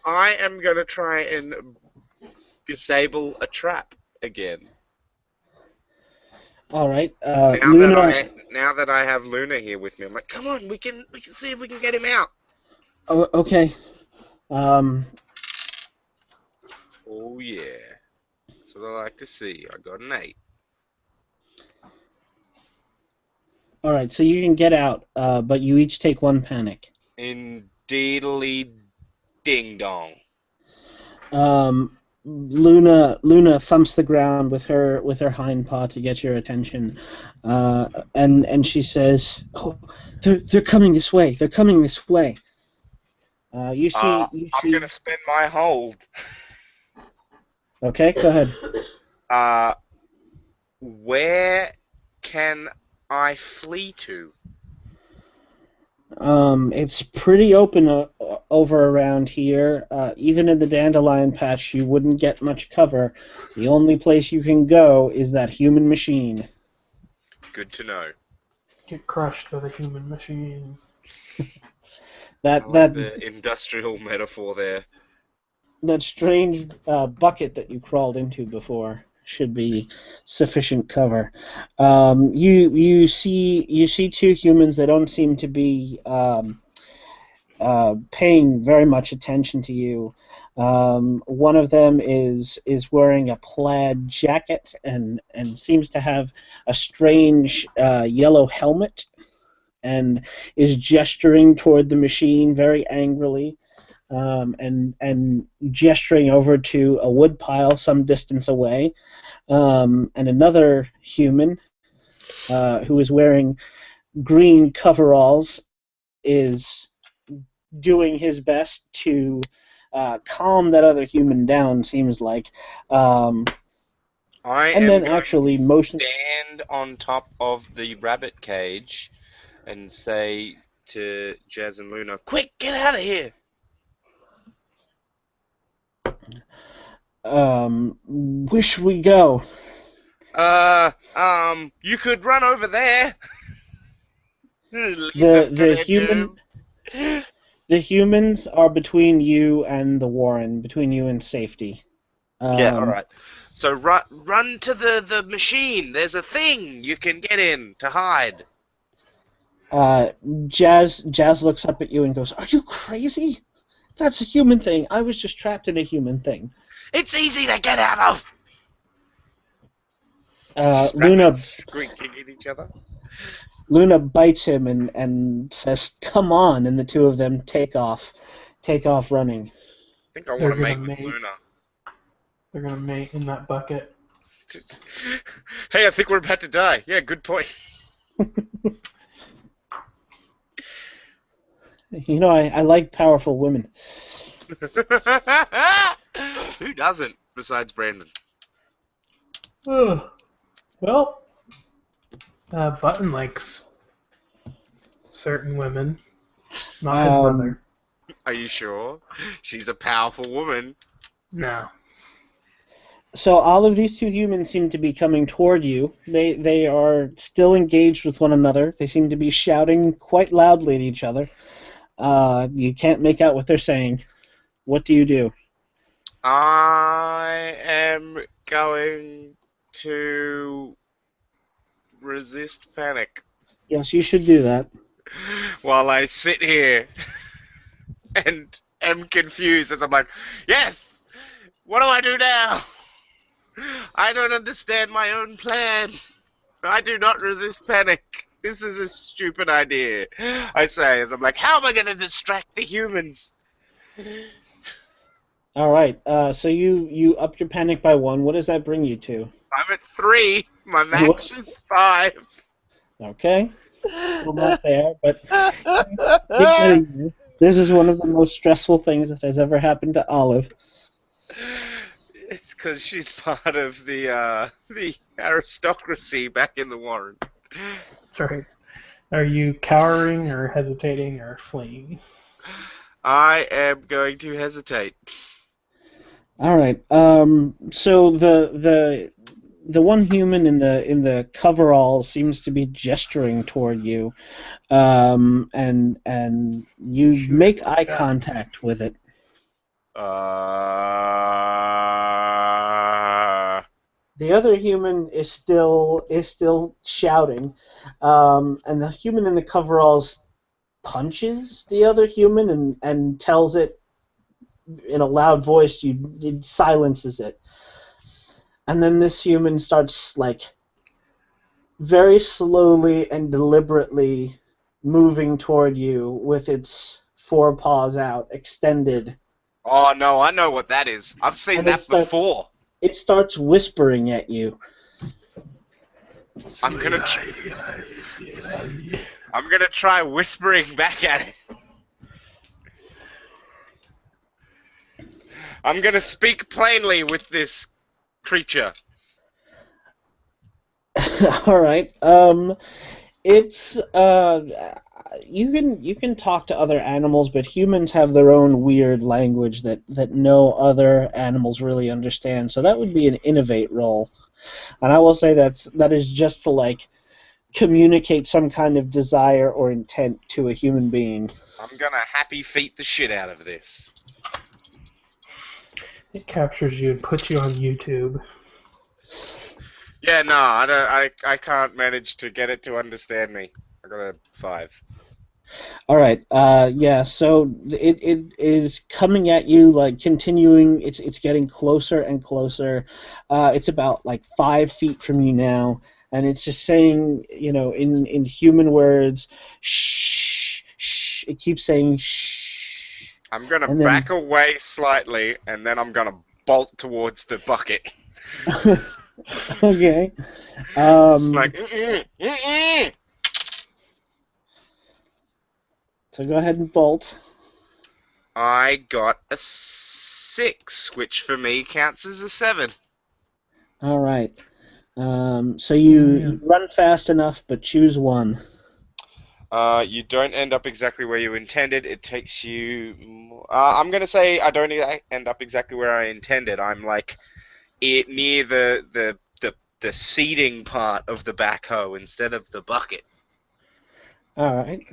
I am gonna try and disable a trap again. All right. Now that Luna. I have Luna here with me, I'm like, come on, we can see if we can get him out. Oh, okay. Um, Oh yeah, that's what I like to see. I got an 8. all right. So you can get out, but you each take one panic. Indeedly ding dong. Luna thumps the ground with her hind paw to get your attention, and she says, "Oh, they're coming this way. They're coming this way." You see you I'm gonna see. spend my hold. Okay, go ahead. Uh, where can I flee to? It's pretty open over around here. Even in the dandelion patch, you wouldn't get much cover. The only place you can go is that human machine. Good to know. Get crushed by the human machine. I That like that the industrial metaphor there. that strange bucket that you crawled into before should be sufficient cover. You see two humans. They don't seem to be paying very much attention to you. One of them is wearing a plaid jacket and seems to have a strange yellow helmet and is gesturing toward the machine very angrily, and gesturing over to a wood pile some distance away. And another human who is wearing green coveralls is doing his best to calm that other human down, seems like. Um, I and am then going actually to motions. stand on top of the rabbit cage and say to Jazz and Luna, quick, get out of here! Where should we go? You could run over there. Leave The them to the their human doom. the humans are between you and the Warren, between you and safety. Yeah, Um, alright. So run to the machine. There's a thing you can get in to hide. uh, Jazz looks up at you and goes, "Are you crazy? That's a human thing. I was just trapped in a human thing." It's easy to get out of. Luna Rabbits squeaking at each other. Luna bites him and says, "Come on!" And the two of them take off running. I think I want They're to gonna mate with mate. Luna. They're gonna mate in that bucket. Hey, I think we're about to die. Yeah, good point. I like powerful women. Who doesn't besides Brandon? Ugh. Well, Button likes certain women, not his Um, mother. Are you sure? She's a powerful woman. No. so all of these two humans seem to be coming toward you. They are still engaged with one another. They seem to be shouting quite loudly at each other. You can't make out what they're saying. What do you do? I am going to resist panic Yes, you should do that. while I sit here and am confused as I'm like, yes! What do I do now? I don't understand my own plan. I do not resist panic. This is a stupid idea. I say as I'm like, how am I going to distract the humans? All right. So you upped your panic by 1. What does that bring you to? I'm at 3. My max What's is 5. okay? Still not there, but you're getting there. This is one of the most stressful things that has ever happened to Olive. It's because she's part of the aristocracy back in the Warren. That's right. Are you cowering or hesitating or fleeing? I am going to hesitate. All right. So the one human in the coverall seems to be gesturing toward you, and you Shoot make it with eye a gun. contact with it. The other human is still shouting, and the human in the coveralls punches the other human and tells it in a loud voice. It silences it, and then this human starts like very slowly and deliberately moving toward you with its forepaws out, extended, Oh no, I know what that is. I've seen and that before. it starts whispering at you. I'm gonna I'm gonna try whispering back at it. I'm gonna speak plainly with this creature. All right. It's you can talk to other animals, but humans have their own weird language that no other animals really understand. So that would be an innovate roll, and I will say that is just to like communicate some kind of desire or intent to a human being. I'm gonna happy feet the shit out of this. It captures you and puts you on YouTube. Yeah, no, I don't. I can't manage to get it to understand me. I got a 5. All right. Yeah. So it is coming at you, like continuing. It's getting closer and closer. It's about like 5 feet from you now, and it's just saying, in human words, shh, shh. It keeps saying shh, I'm gonna and then back away slightly, and then I'm gonna bolt towards the bucket. okay. It's like, So go ahead and bolt. I got a 6, which for me counts as a 7. All right. So you run fast enough, but choose one. You don't end up exactly where you intended. It takes you. I'm gonna say I don't end up exactly where I intended. I'm like near the seating part of the backhoe instead of the bucket. All right.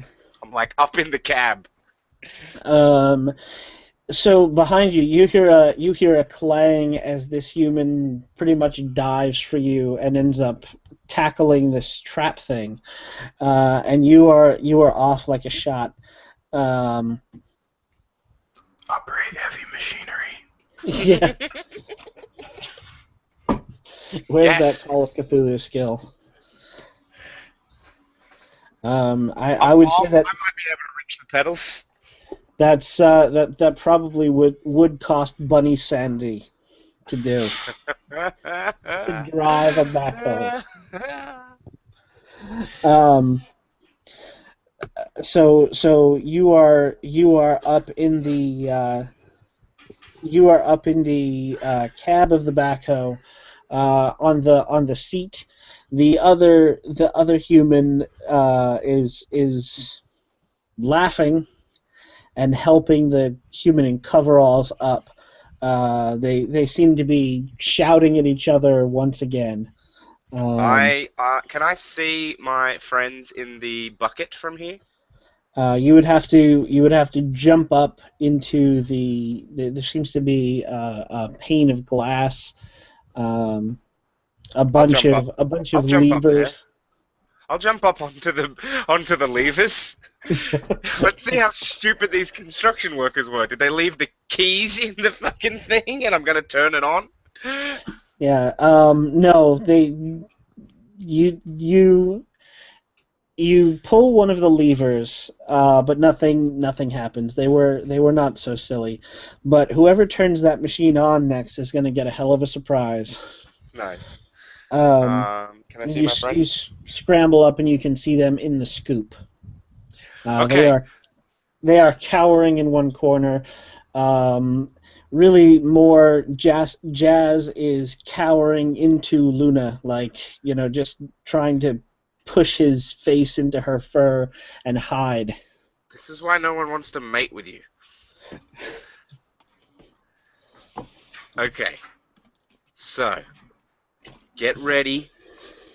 I'm like up in the cab. Um, so behind you, you hear a clang as this human pretty much dives for you and ends up tackling this trap thing, and you are off like a shot. Um, Operate heavy machinery. yeah. Where's that Yes. Call of Cthulhu skill? I I would say that might be able to reach the pedals. that probably would cost Bunny Sandy to do, to drive a backhoe. Um, so you are up in the cab of the backhoe, on the seat. The other human is laughing and helping the human in coveralls up. They seem to be shouting at each other once again. Um, I can I see my friends in the bucket from here? you would have to jump up into there seems to be a pane of glass, um, a I'll bunch jump up. of a bunch I'll of jump up there. levers. I'll jump up onto the levers. Let's see how stupid these construction workers were. Did they leave the keys in the fucking thing and I'm gonna turn it on? Yeah. No, you you pull one of the levers, but nothing happens. They were not so silly, but whoever turns that machine on next is going to get a hell of a surprise. Nice. Um, Can I see you my you friends? scramble up and you can see them in the scoop. They Okay. are cowering in one corner. Um, really, more Jazz is cowering into Luna, like just trying to push his face into her fur and hide. This is why no one wants to mate with you. Okay. So, get ready,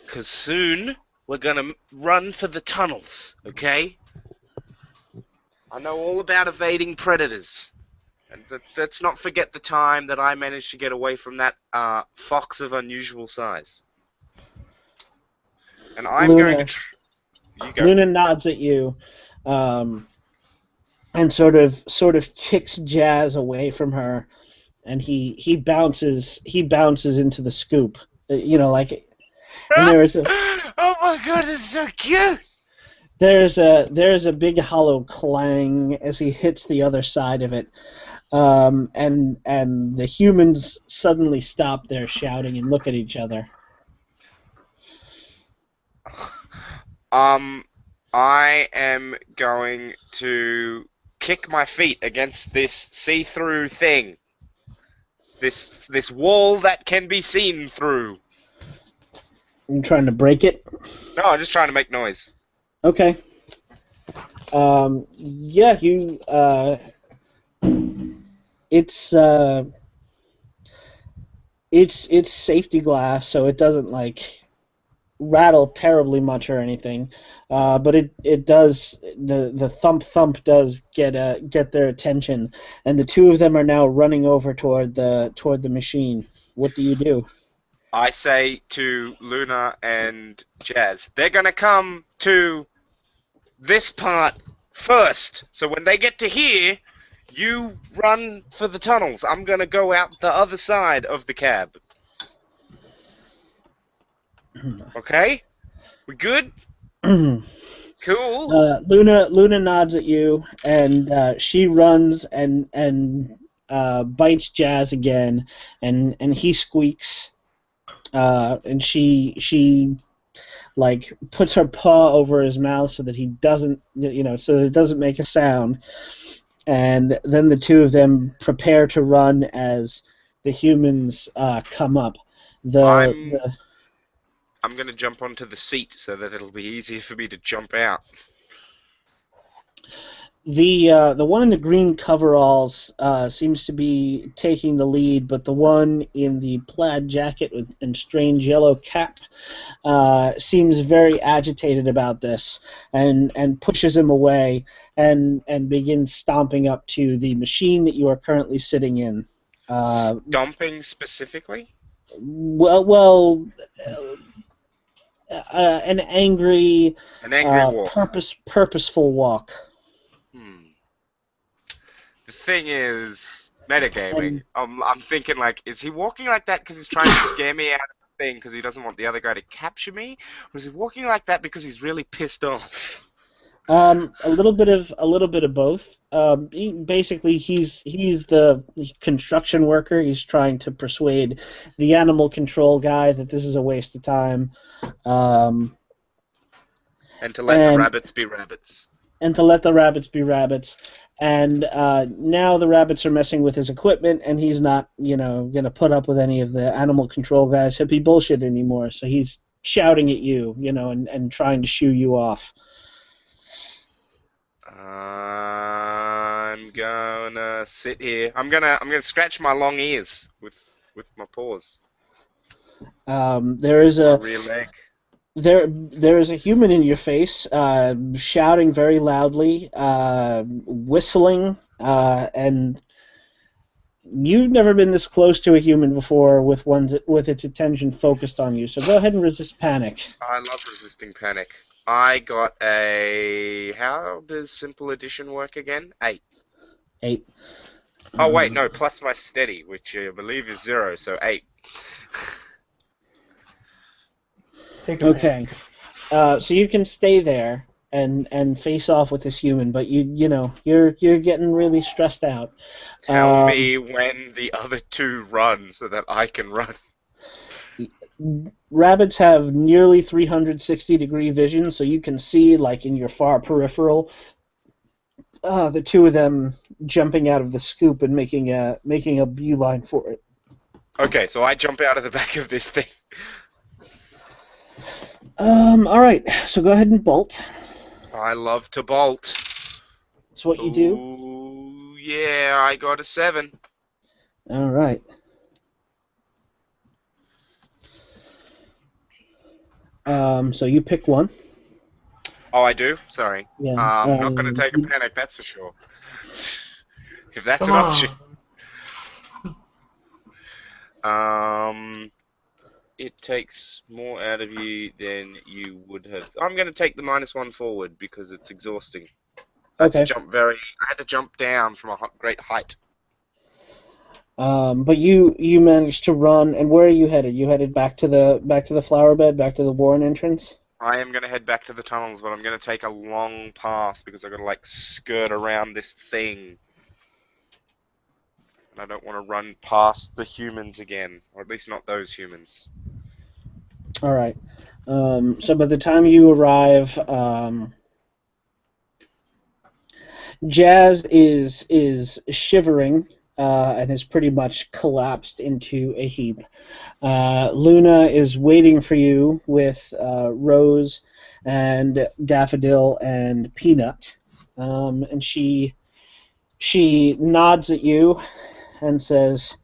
because soon we're gonna run for the tunnels, okay? I know all about evading predators. And let's not forget the time that I managed to get away from that fox of unusual size. And I'm going to. Luna You go. Luna nods at you, um, and sort of kicks Jazz away from her, and he bounces into the scoop. Like, and Oh my god, it's so cute! there's a big hollow clang as he hits the other side of it, and the humans suddenly stop their shouting and look at each other. Um, I am going to kick my feet against this see-through thing. This wall that can be seen through. I'm trying to break it. No, I'm just trying to make noise. Okay. Yeah, you. It's uh, it's safety glass, so it doesn't like rattle terribly much or anything. But it does the thump thump does get their attention, and the two of them are now running over toward the machine. What do you do? I say to Luna and Jazz, they're gonna come to this part first. So when they get to here, you run for the tunnels. I'm gonna go out the other side of the cab. Okay? We good? Cool. Luna nods at you, and she runs and bites Jazz again, and he squeaks, and she like puts her paw over his mouth so that he doesn't so that it doesn't make a sound, and then the two of them prepare to run as the humans come up. The I'm the I'm gonna jump onto the seat so that it'll be easier for me to jump out. the one in the green coveralls seems to be taking the lead, but the one in the plaid jacket and strange yellow cap seems very agitated about this, and pushes him away, and begins stomping up to the machine that you are currently sitting in. Stomping specifically? Well, an angry, An angry walk. purposeful walk. Hmm. The thing is, metagaming. And I'm thinking like, is he walking like that because he's trying to scare me out of the thing because he doesn't want the other guy to capture me, or is he walking like that because he's really pissed off? a little bit of both. Basically, he's the construction worker. He's trying to persuade the animal control guy that this is a waste of time, um, And to let the and rabbits be rabbits. to let the rabbits be rabbits. And now the rabbits are messing with his equipment, and he's not, gonna put up with any of the animal control guys' hippie bullshit anymore. So he's shouting at you, and trying to shoo you off. I'm gonna sit here. I'm gonna scratch my long ears with my paws. There is My a rear leg. there is a human in your face, shouting very loudly, whistling, and you've never been this close to a human before with its attention focused on you. So go ahead and resist panic. I love resisting panic. I got a. How does simple addition work again? 8. 8. Oh wait, no, Um, plus my steady, which I believe is 0, so 8. take a pick. Okay. So you can stay there and face off with this human, but you're getting really stressed out. Tell Um, me when the other two run so that I can run. Rabbits have nearly 360-degree vision, so you can see, like in your far peripheral, the two of them jumping out of the scoop and making a beeline for it. Okay, so I jump out of the back of this thing. All right. So go ahead and bolt. I love to bolt. That's what you do. Ooh, yeah, I got a 7. All right. So you pick one. Oh, I do? Sorry. Yeah. Not going to take a panic, that's for sure. If that's Come an option. on. It takes more out of you than you would have. I'm going to take the -1 forward because it's exhausting. I had to Okay. I had to jump down from a great height. But you managed to run, and where are you headed? You headed back to the flower bed, back to the Warren entrance? I am going to head back to the tunnels, but I'm going to take a long path because I've got to like skirt around this thing. And I don't want to run past the humans again, or at least not those humans. All right. So by the time you arrive, Jazz is shivering and has pretty much collapsed into a heap. Luna is waiting for you with Rose and Daffodil and Peanut, and she nods at you and says,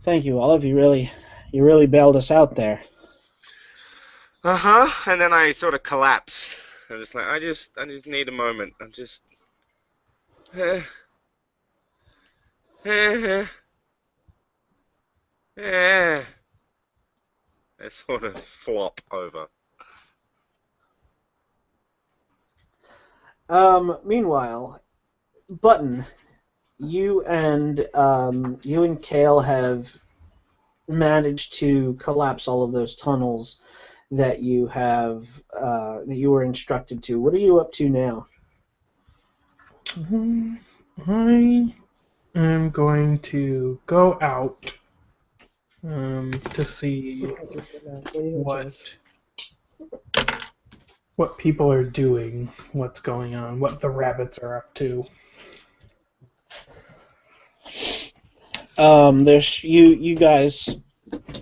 "Thank you, Olive. You really bailed us out there." Uh-huh. And then I sort of collapse. I'm just like, I just need a moment. I'm just I sort of flop over. Meanwhile, Button, you and Kale have managed to collapse all of those tunnels that you were instructed to. What are you up to now? I am going to go out to see what people are doing, what's going on, what the rabbits are up to. There's you guys.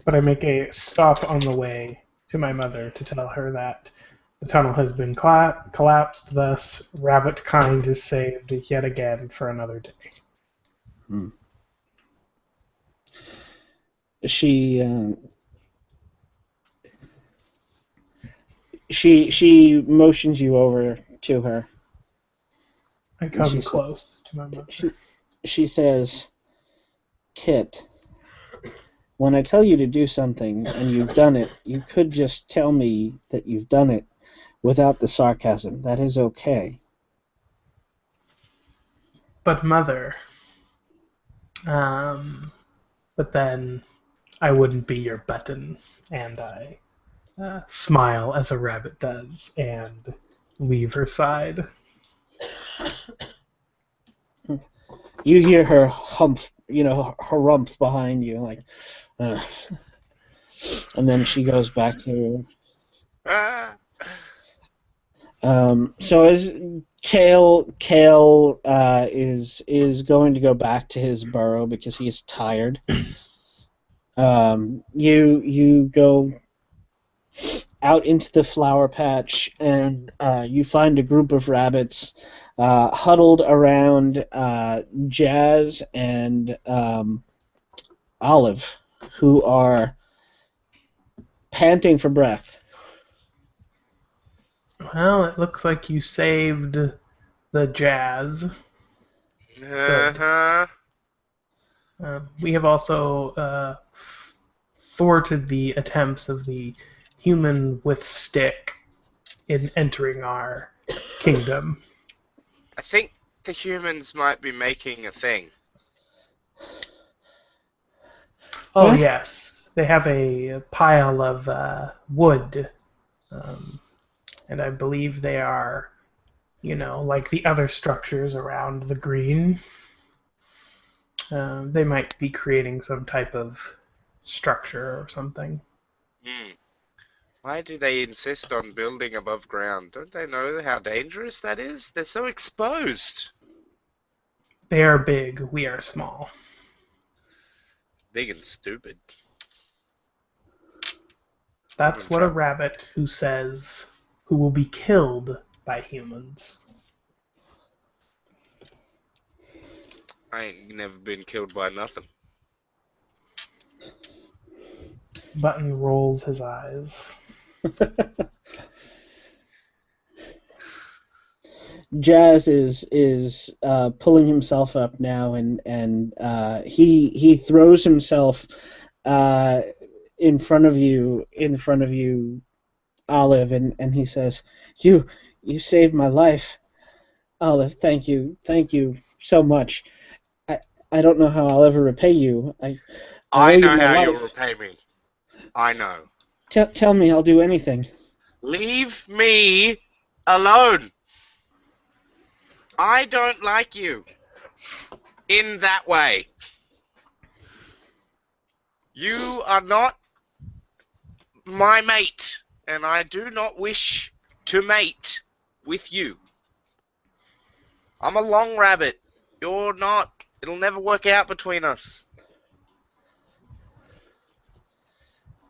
But I make a stop on the way to my mother to tell her that the tunnel has been collapsed, thus rabbit kind is saved yet again for another day. Hmm. She motions you over to her. I And come close to my mother. she says, "Kit, when I tell you to do something and you've done it, you could just tell me that you've done it without the sarcasm. That is okay." But mother, but then I wouldn't be your button, and I smile as a rabbit does and leave her side. You hear her humph, harumph behind you, like, uh, and then she goes back to. Ah. So as Kale is going to go back to his burrow because he is tired. You go out into the flower patch and you find a group of rabbits huddled around Jazz and Olive, who are panting for breath. Well, it looks like you saved the Jazz. Good. Uh-huh. We have also thwarted the attempts of the human with stick in entering our kingdom. I think the humans might be making a thing. Oh, What? yes. they have a pile of wood, and I believe they are, like the other structures around the green. They might be creating some type of structure or something. Hmm. Why do they insist on building above ground? Don't they know how dangerous that is? They're so exposed. They are big, we are small. Big and stupid. That's what a rabbit who will be killed by humans. I ain't never been killed by nothing. Button rolls his eyes. Jazz is pulling himself up now, and he throws himself uh, in front of you, Olive, and he says, "You saved my life, Olive. Thank you so much. I I don't know how I'll ever repay you. I owe I you know my how you'll life. repay me. I know. Tell me, I'll do anything." Leave me alone. I don't like you in that way. You are not my mate, and I do not wish to mate with you. I'm a long rabbit. You're not. It'll never work out between us.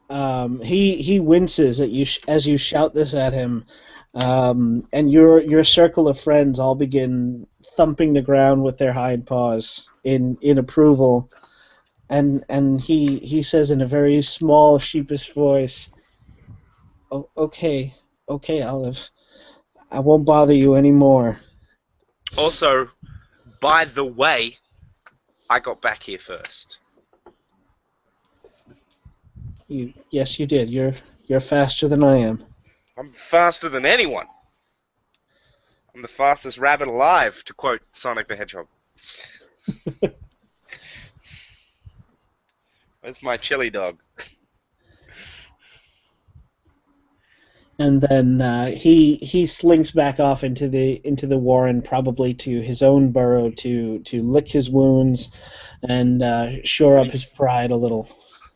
He winces at you as you shout this at him, and your circle of friends all begin thumping the ground with their hind paws in approval. And he says in a very small, sheepish voice, "Oh, okay, Olive. I won't bother you anymore." Also, by the way, I got back here first. Yes, you did. You're faster than I am. I'm faster than anyone. I'm the fastest rabbit alive, to quote Sonic the Hedgehog. Where's my chili dog? And then he slinks back off into the warren, probably to his own burrow to lick his wounds and shore up his pride a little.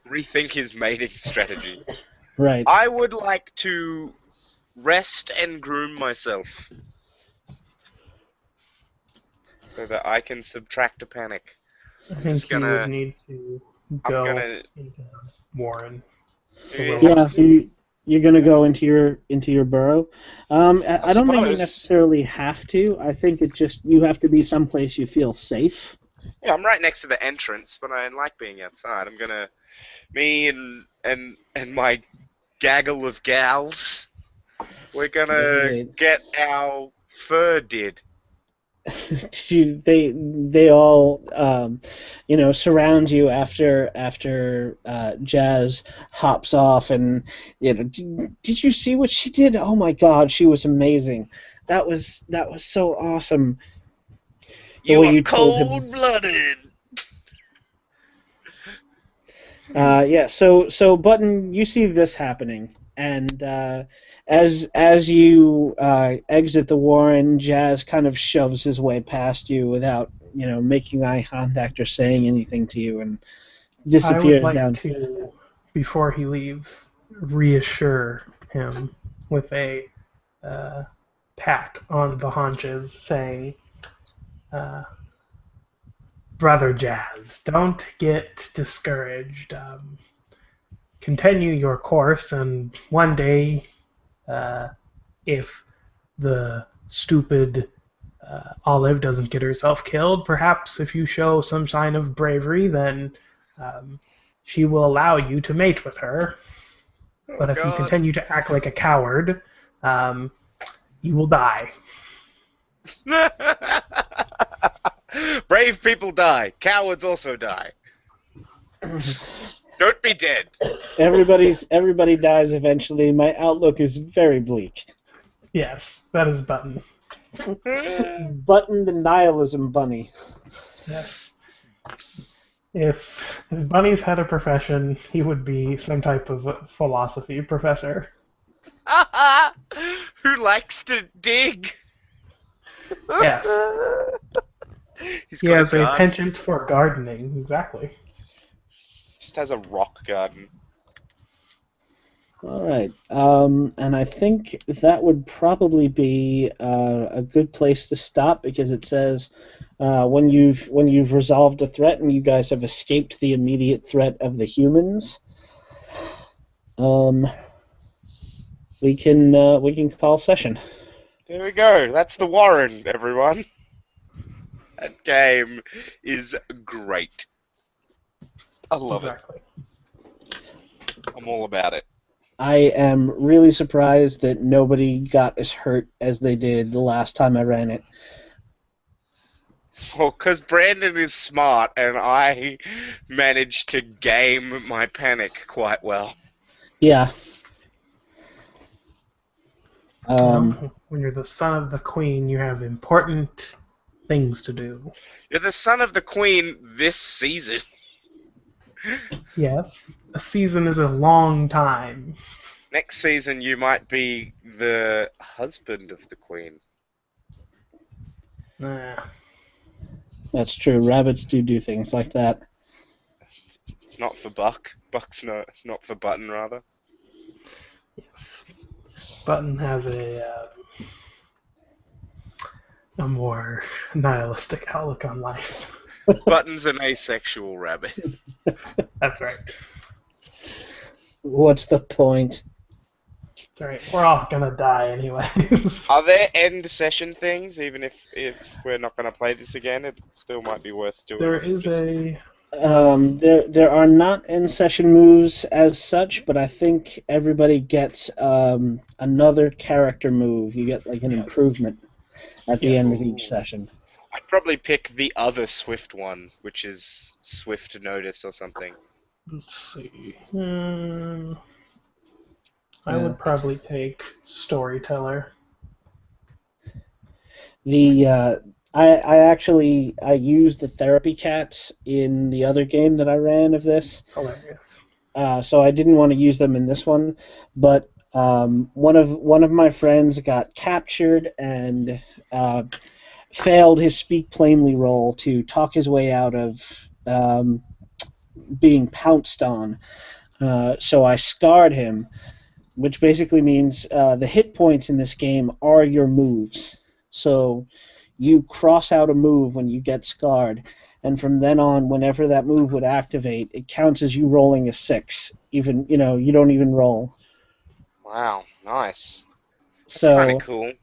Rethink his mating strategy. Right. I would like to rest and groom myself so that I can subtract a panic. I I'm think just you would gonna. need to I'm go gonna. into Warren. It's Do a you little have Yeah. to? So easier. you're gonna Have go to? into your burrow. I I don't think you suppose. necessarily have to. I think it just you have to be someplace you feel safe. Yeah, I'm right next to the entrance, but I like being outside. I'm gonna. Me and my gaggle of gals. We're gonna They get our fur did. they all surround you after Jazz hops off, and did you see what she did? Oh my God, she was amazing. That was so awesome, the You way are you told him. cold-blooded. Yeah, so Button, you see this happening, and as you exit the Warren, Jazz kind of shoves his way past you without making eye contact or saying anything to you, and I would disappears like down. to, before he leaves, reassure him with a uh, pat on the haunches, saying, uh, "Brother Jazz, don't get discouraged. Continue your course, and one day, uh, if the stupid Olive doesn't get herself killed, perhaps if you show some sign of bravery, then um, she will allow you to mate with her. Oh But if you God. continue to act like a coward, um, you will die." Brave people die. Cowards also die. Don't be dead. Everybody dies eventually. My outlook is very bleak. Yes, that is Button. Button the nihilism bunny. Yes. If bunnies had a profession, he would be some type of philosophy professor. Who likes to dig? Yes, He's he got a has a garden. penchant for gardening. Exactly. Just has a rock garden. All right. And I think that would probably be a good place to stop because it says when you've resolved the threat and you guys have escaped the immediate threat of the humans, um, we can call session. There we go. That's the Warren, everyone. That game is great. I love it. Exactly. I'm all about it. I am really surprised that nobody got as hurt as they did the last time I ran it. Well, because Brandon is smart and I managed to game my panic quite well. Yeah. Um, When you're the son of the queen, you have important things to do. You're the son of the queen this season. Yes, a season is a long time. Next season, you might be the husband of the queen. Nah. that's true. Rabbits do things like that. It's not for Buck. Buck's not for Button, rather. Yes. Button has a more nihilistic outlook on life. Button's an asexual rabbit. That's right. What's the point? That's right. We're all gonna die anyways. Are there end session things? Even if we're not going to play this again, it still might be worth doing. There is Just a There are not in session moves as such, but I think everybody gets another character move. You get like an yes. improvement at the end of Yes. each session. I'd probably pick the other Swift one, which is Swift Notice or something. Let's see. I Yeah. would probably take Storyteller. The I actually I used the therapy cats in the other game that I ran of this, Hilarious. so I didn't want to use them in this one. But one of my friends got captured and failed his speak plainly roll to talk his way out of um, being pounced on. So I scarred him, which basically means the hit points in this game are your moves. So you cross out a move when you get scarred, and from then on, whenever that move would activate, it counts as you rolling a 6. Even you don't even roll. Wow, nice. That's kind of So cool.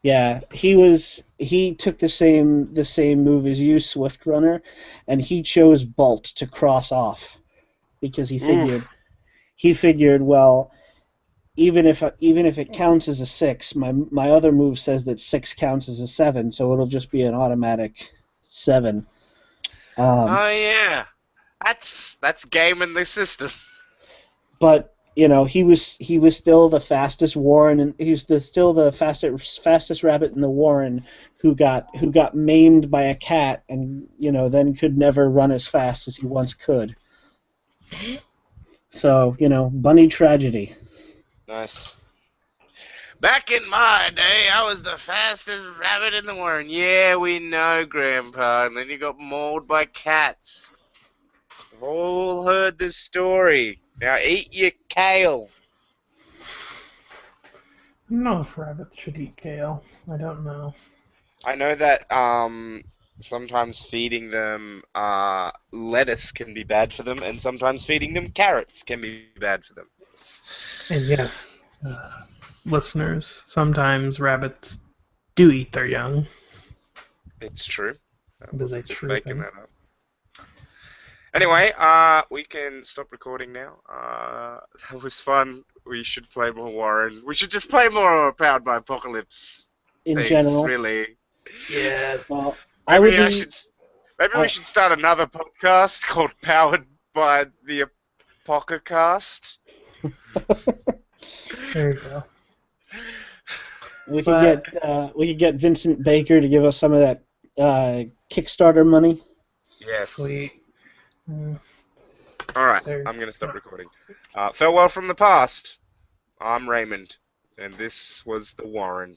yeah, he took the same move as you, Swift Runner, and he chose Bolt to cross off because he figured Oof. he figured well, even if it counts as a 6, my other move says that 6 counts as a 7, so it'll just be an automatic 7. Um, Oh yeah, that's gaming the system. but he was still the fastest Warren, and still the fastest rabbit in the Warren who got maimed by a cat, and then could never run as fast as he once could. So bunny tragedy. Nice. Back in my day, I was the fastest rabbit in the world. Yeah, we know, Grandpa. And then you got mauled by cats. We've all heard this story. Now eat your kale. I don't know if rabbits should eat kale. I don't know. I know that sometimes feeding them lettuce can be bad for them, and sometimes feeding them carrots can be bad for them. And yes, listeners, sometimes rabbits do eat their young. It's true. I It is a wasn't just true making thing. that up. Anyway, we can stop recording now. That was fun. We should play more Warren. We should just play more Powered by Apocalypse In things, general. really. Yes. Well, I would Maybe I be. should. Maybe we I, should start another podcast called Powered by the Apocacast. There you go. we could But get Vincent Baker to give us some of that Kickstarter money. Yes. sweet. Mm, Alright, there. I'm gonna stop recording. Farewell from the past. I'm Raymond, and this was the Warren.